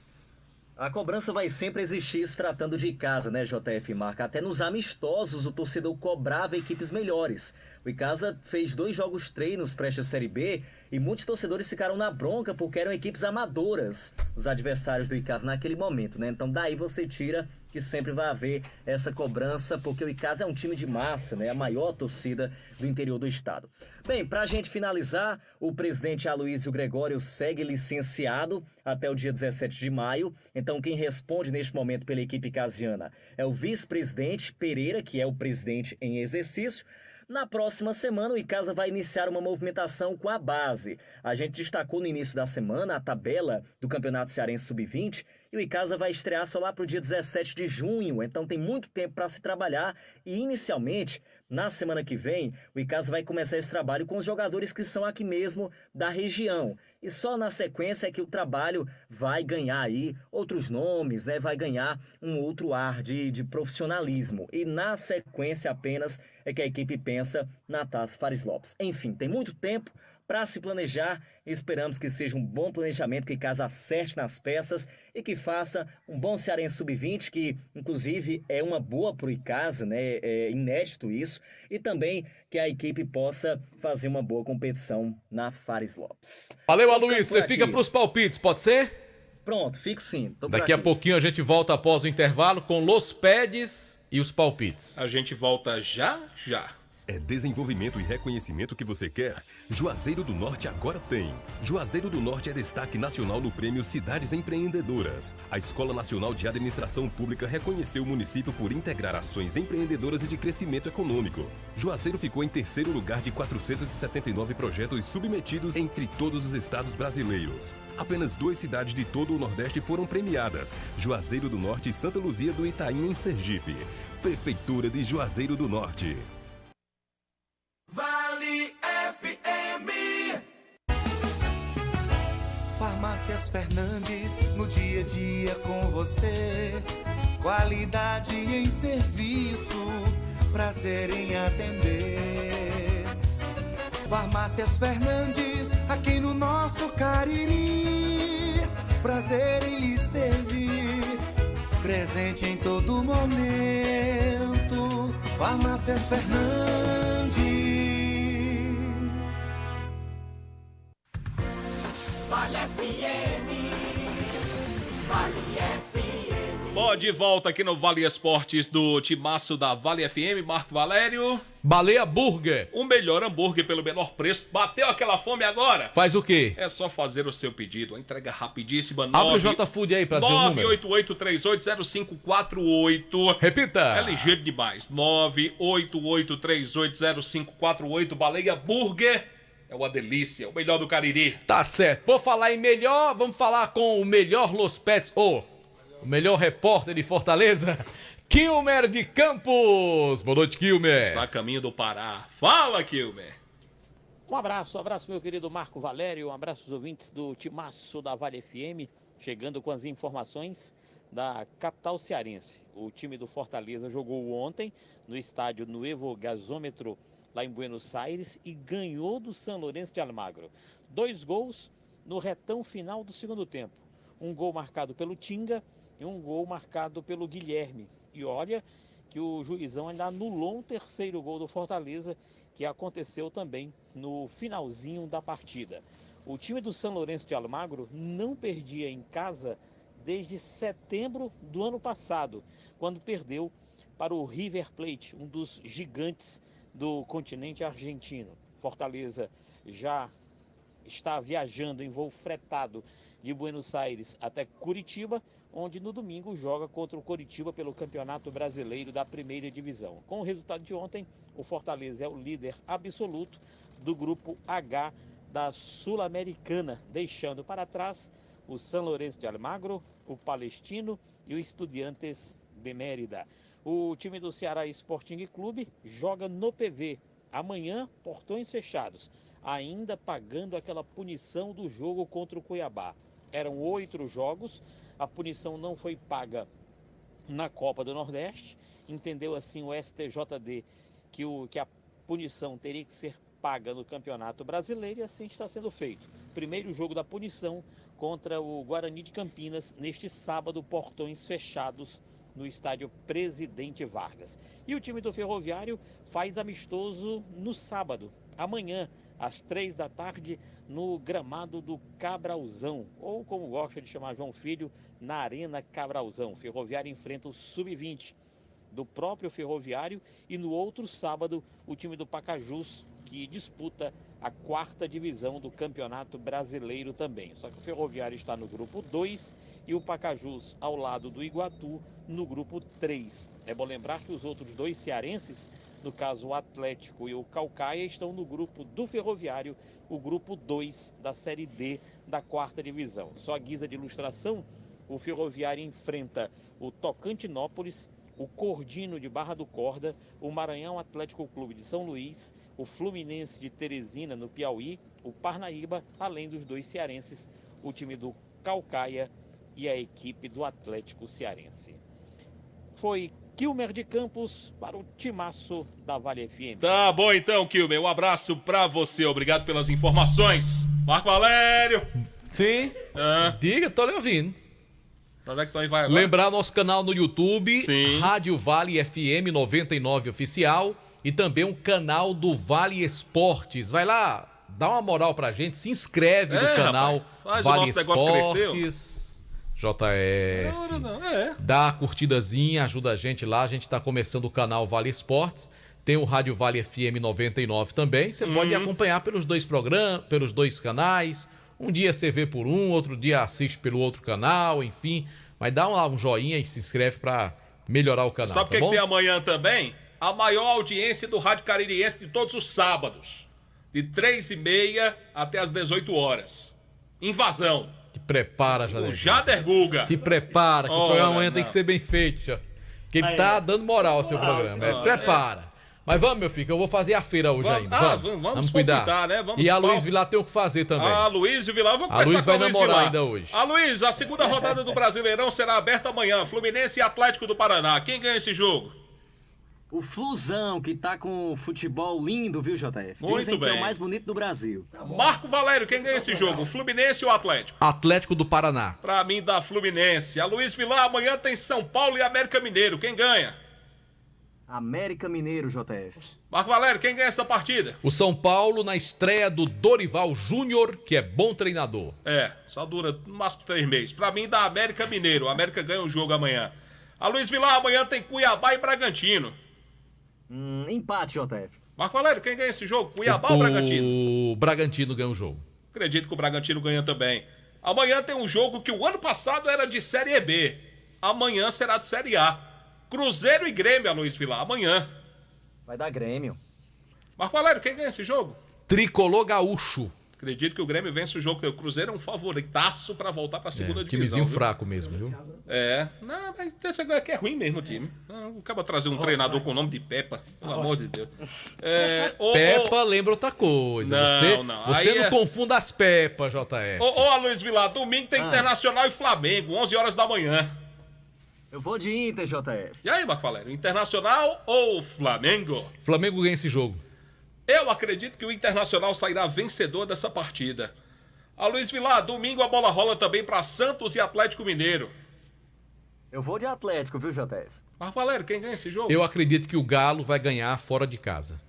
A cobrança vai sempre existir se tratando de Icasa, né, JF Marca? Até nos amistosos o torcedor cobrava equipes melhores. O Icasa fez 2 jogos treinos prestes à Série B e muitos torcedores ficaram na bronca porque eram equipes amadoras, os adversários do Icasa naquele momento, né? Então daí você tira que sempre vai haver essa cobrança, porque o Icasa é um time de massa, né? A maior torcida do interior do estado. Bem, pra gente finalizar, o presidente Aloysio Gregório segue licenciado até o dia 17 de maio. Então quem responde neste momento pela equipe icasiana é o vice-presidente Pereira, que é o presidente em exercício. Na próxima semana, o Icasa vai iniciar uma movimentação com a base. A gente destacou no início da semana a tabela do Campeonato Cearense Sub-20 e o Icasa vai estrear só lá para o dia 17 de junho, então tem muito tempo para se trabalhar e inicialmente, na semana que vem, o Icasa vai começar esse trabalho com os jogadores que são aqui mesmo da região. E só na sequência é que o trabalho vai ganhar aí outros nomes, né? Vai ganhar um outro ar de profissionalismo. E na sequência apenas é que a equipe pensa na Taça Fares Lopes. Enfim, tem muito tempo para se planejar. Esperamos que seja um bom planejamento, que o Icasa acerte nas peças e que faça um bom Cearense Sub-20, que inclusive é uma boa para o Icasa, né? É inédito isso. E também que a equipe possa fazer uma boa competição na Fares Lopes.
Valeu, Aloysio. Você fica para os palpites, pode ser?
Pronto, fico sim.
Daqui a pouquinho a gente volta após o intervalo com Los Pedes e os palpites.
A gente volta já.
É desenvolvimento e reconhecimento que você quer? Juazeiro do Norte agora tem. Juazeiro do Norte é destaque nacional no prêmio Cidades Empreendedoras. A Escola Nacional de Administração Pública reconheceu o município por integrar ações empreendedoras e de crescimento econômico. Juazeiro ficou em terceiro lugar de 479 projetos submetidos entre todos os estados brasileiros. Apenas 2 cidades de todo o Nordeste foram premiadas: Juazeiro do Norte e Santa Luzia do Itaim, em Sergipe. Prefeitura de Juazeiro do Norte.
Vale FM.
Farmácias Fernandes, no dia a dia com você. Qualidade em serviço, prazer em atender. Farmácias Fernandes, aqui no nosso Cariri. Prazer em lhe servir, presente em todo momento. Farmácias Fernandes.
Vale FM.
Bom, de volta aqui no Vale Esportes do timaço da Vale FM, Marco Valério.
Baleia Burger.
O melhor hambúrguer pelo menor preço. Bateu aquela fome agora?
Faz o quê?
É só fazer o seu pedido. A entrega rapidíssima.
Abre o J-Food aí pra dizer o número.
988380548.
Repita.
É ligeiro demais. 988380548. Baleia Burger. É uma delícia. O melhor do Cariri.
Tá certo. Por falar em melhor, vamos falar com o melhor Los Pets. O melhor repórter de Fortaleza. Kilmer de Campos. Boa noite, Kilmer.
Está a caminho do Pará. Fala, Kilmer.
Um abraço meu querido Marco Valério, um abraço aos ouvintes do timaço da Vale FM, chegando com as informações da capital cearense. O time do Fortaleza jogou ontem no estádio Nuevo Gasômetro, lá em Buenos Aires, e ganhou do São Lourenço de Almagro. 2 gols no retão final do segundo tempo. Um gol marcado pelo Tinga e um gol marcado pelo Guilherme. E olha que o juizão ainda anulou um terceiro gol do Fortaleza, que aconteceu também no finalzinho da partida. O time do São Lourenço de Almagro não perdia em casa desde setembro do ano passado, quando perdeu para o River Plate, um dos gigantes do continente argentino. Fortaleza já está viajando em voo fretado de Buenos Aires até Curitiba, onde no domingo joga contra o Coritiba pelo Campeonato Brasileiro da Primeira Divisão. Com o resultado de ontem, o Fortaleza é o líder absoluto do grupo H da Sul-Americana, deixando para trás o São Lourenço de Almagro, o Palestino e o Estudiantes de Mérida. O time do Ceará Sporting Clube joga no PV. Amanhã, portões fechados, ainda pagando aquela punição do jogo contra o Cuiabá. Eram 8 jogos, a punição não foi paga na Copa do Nordeste. Entendeu assim o STJD que a punição teria que ser paga no Campeonato Brasileiro, e assim está sendo feito. Primeiro jogo da punição contra o Guarani de Campinas, neste sábado, portões fechados no estádio Presidente Vargas. E o time do Ferroviário faz amistoso no sábado, amanhã, às 3 da tarde, no gramado do Cabralzão, ou como gosta de chamar João Filho, na Arena Cabralzão. Ferroviário enfrenta o Sub-20 do próprio Ferroviário, e no outro sábado, o time do Pacajus, que disputa a 4ª divisão do Campeonato Brasileiro também. Só que o Ferroviário está no grupo 2 e o Pacajus ao lado do Iguatu no grupo 3. É bom lembrar que os outros 2 cearenses, no caso o Atlético e o Caucaia, estão no grupo do Ferroviário, o grupo 2 da Série D da 4ª divisão. Só a guisa de ilustração, o Ferroviário enfrenta o Tocantinópolis, o Cordino de Barra do Corda, o Maranhão Atlético Clube de São Luís, o Fluminense de Teresina, no Piauí, o Parnaíba, além dos 2 cearenses, o time do Caucaia e a equipe do Atlético Cearense. Foi Kilmer de Campos para o timaço da Vale FM.
Tá bom então, Kilmer. Um abraço pra você. Obrigado pelas informações. Marco Valério.
Sim. Diga, tô lhe ouvindo.
Onde é que nós vai agora?
Lembrar nosso canal no YouTube,
Sim.
Rádio Vale FM 99 Oficial, e também o canal do Vale Esportes. Vai lá, dá uma moral pra gente, se inscreve no canal
Faz
Vale
o nosso negócio
Esportes. JF. Dá a curtidazinha, ajuda a gente lá. A gente tá começando o canal Vale Esportes. Tem o Rádio Vale FM 99 também. Você pode acompanhar pelos 2 programas, pelos 2 canais. Um dia você vê por um, outro dia assiste pelo outro canal, enfim. Mas dá um joinha e se inscreve pra melhorar o canal.
Sabe o
tá
que
bom?
tem amanhã também? A maior audiência do Rádio Caririense de todos os sábados. De 3h30 até as 18 horas. Invasão.
Te prepara, Jader.
O Jader Guga.
Te prepara, que o programa amanhã tem que ser bem feito, já. Que ele tá dando moral ao seu programa. Prepara. Mas vamos, meu filho, que eu vou fazer a feira hoje ainda. Vamos cuidar.
Né?
E a Luiz Vilar tem o que fazer também.
A Luiz Vilar, vamos
A Luiz vai namorar ainda hoje.
A Luiz, a segunda rodada do Brasileirão será aberta amanhã. Fluminense e Atlético do Paraná. Quem ganha esse jogo?
O Flusão, que tá com futebol lindo, viu, JF?
Muito
Dizem
bem.
que é o mais bonito do Brasil.
Marco Valério, quem ganha esse jogo? O Fluminense ou o Atlético?
Atlético do Paraná.
Pra mim, da Fluminense. A Luiz Vilar, amanhã tem São Paulo e América Mineiro. Quem ganha?
América Mineiro, JF.
Marco Valério, quem ganha essa partida?
O São Paulo na estreia do Dorival Júnior, que é bom treinador.
Só dura no máximo 3 meses. Pra mim, da América Mineiro. O América ganha o jogo amanhã. A Luiz Vilar, amanhã tem Cuiabá e Bragantino.
Empate, JF.
Marco Valério, quem ganha esse jogo? Cuiabá ou Bragantino?
O Bragantino ganha o jogo.
Acredito que o Bragantino ganha também. Amanhã tem um jogo que o ano passado era de Série B. Amanhã será de Série A. Cruzeiro e Grêmio, a Luiz Vilar. Amanhã.
Vai dar Grêmio.
Marco Valério, quem ganha esse jogo?
Tricolor gaúcho.
Acredito que o Grêmio vence o jogo. O Cruzeiro é um favoritaço pra voltar pra segunda divisão.
Timezinho
viu?
fraco mesmo, viu?
Não, mas esse aqui é ruim mesmo o time. Acaba trazer um treinador com o nome de Pepa, pelo amor de Deus.
Pepa lembra outra coisa. Você não confunda as Pepas, JF.
Ô, Luiz Vilar, domingo tem Internacional e Flamengo, 11 horas da manhã.
Eu vou de Inter, JF.
E aí, Marco Valério, Internacional ou Flamengo?
Flamengo ganha esse jogo.
Eu acredito que o Internacional sairá vencedor dessa partida. A Luiz Vilar, domingo a bola rola também para Santos e Atlético Mineiro.
Eu vou de Atlético, viu, JF?
Marco Valério, quem ganha esse jogo?
Eu acredito que o Galo vai ganhar fora de casa.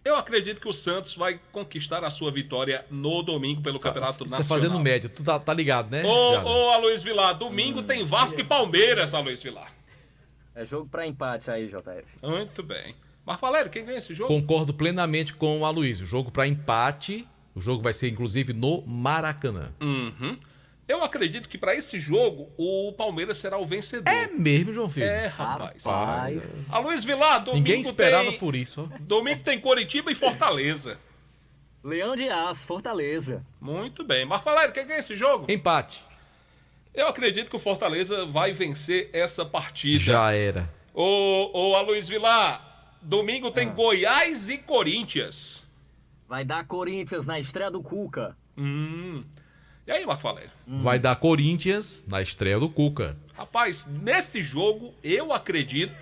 Eu acredito que o Santos vai conquistar a sua vitória no domingo pelo Campeonato Nacional.
Você fazendo média, tu tá ligado, né?
Ô, Luiz Vilar, domingo tem Vasco e Palmeiras, Luiz Vilar.
É jogo pra empate aí, JF.
Muito bem. Marco Valério, quem ganha esse jogo?
Concordo plenamente com o Aloysio. Jogo pra empate. O jogo vai ser, inclusive, no Maracanã.
Eu acredito que para esse jogo o Palmeiras será o vencedor.
É mesmo, João Filho?
É, rapaz. A Luiz Vilar, domingo
ninguém esperava por isso. Ó.
Domingo tem Coritiba e Fortaleza.
Leão de Aço, Fortaleza.
Muito bem. Marco Valério, quem ganha esse jogo?
Empate.
Eu acredito que o Fortaleza vai vencer essa partida.
Já era.
Ô, Luiz Vilar, domingo tem Goiás e Corinthians.
Vai dar Corinthians na estreia do Cuca.
E aí, Marco Valério?
Vai dar Corinthians na estreia do Cuca.
Rapaz, nesse jogo, eu acredito,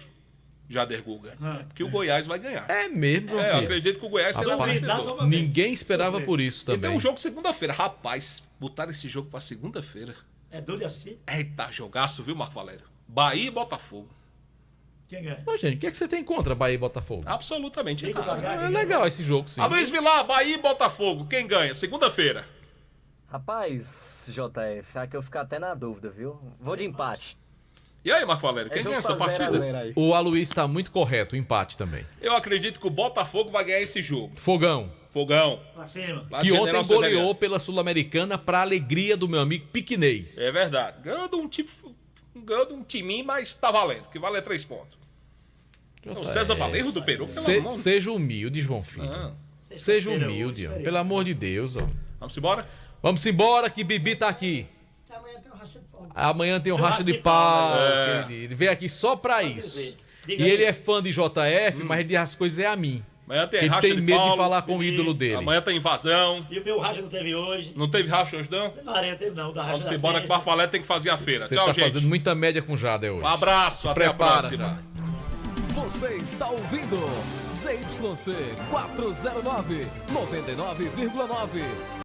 Jader Guga, que o Goiás vai ganhar.
É mesmo, João
Eu
Filho?
acredito que o Goiás será vencedor.
Ninguém esperava por isso também.
E tem um jogo segunda-feira. Rapaz, botaram esse jogo pra segunda-feira.
É duro de assistir?
Eita, jogaço, viu, Marco Valério? Bahia e Botafogo.
Quem ganha?
Ô, gente, o que é que você tem contra Bahia e Botafogo?
Absolutamente nada.
É legal esse jogo, sim.
A Luiz Vilar, Bahia e Botafogo. Quem ganha? Segunda-feira.
Rapaz, JF, aqui eu fico até na dúvida, viu? Vou de empate.
E aí, Marco Valério, quem ganha essa partida?
O Aloysio está muito correto, o empate também.
Eu acredito que o Botafogo vai ganhar esse jogo.
Fogão.
Pra cima.
Que ontem goleou pela Sul-Americana pra alegria do meu amigo Piquinês.
É verdade. Ganhando um timinho, mas tá valendo, que vale 3 pontos. O César Valerro do Peru, pelo amor.
Seja humilde, João Filho. Seja humilde, ó. Pelo amor de Deus, ó.
Vamos embora?
Vamos embora que Bibi tá aqui. Amanhã tem um racha de pau, querido. Ele veio aqui só pra isso. E ele é fã de JF, mas ele diz as coisas a mim.
Amanhã tem
ele
racha
tem
de
medo
Paulo,
de falar com o ídolo dele.
Amanhã tem invasão.
E o meu racha não teve hoje.
Não teve racha hoje, não?
Na areia teve não. Da racha
Vamos embora que o Marco Valério tem que fazer a feira.
Você
Tchau,
tá
gente.
fazendo muita média com Jada hoje.
Um abraço, até a próxima.
Você está ouvindo ZYC 409, 99,9.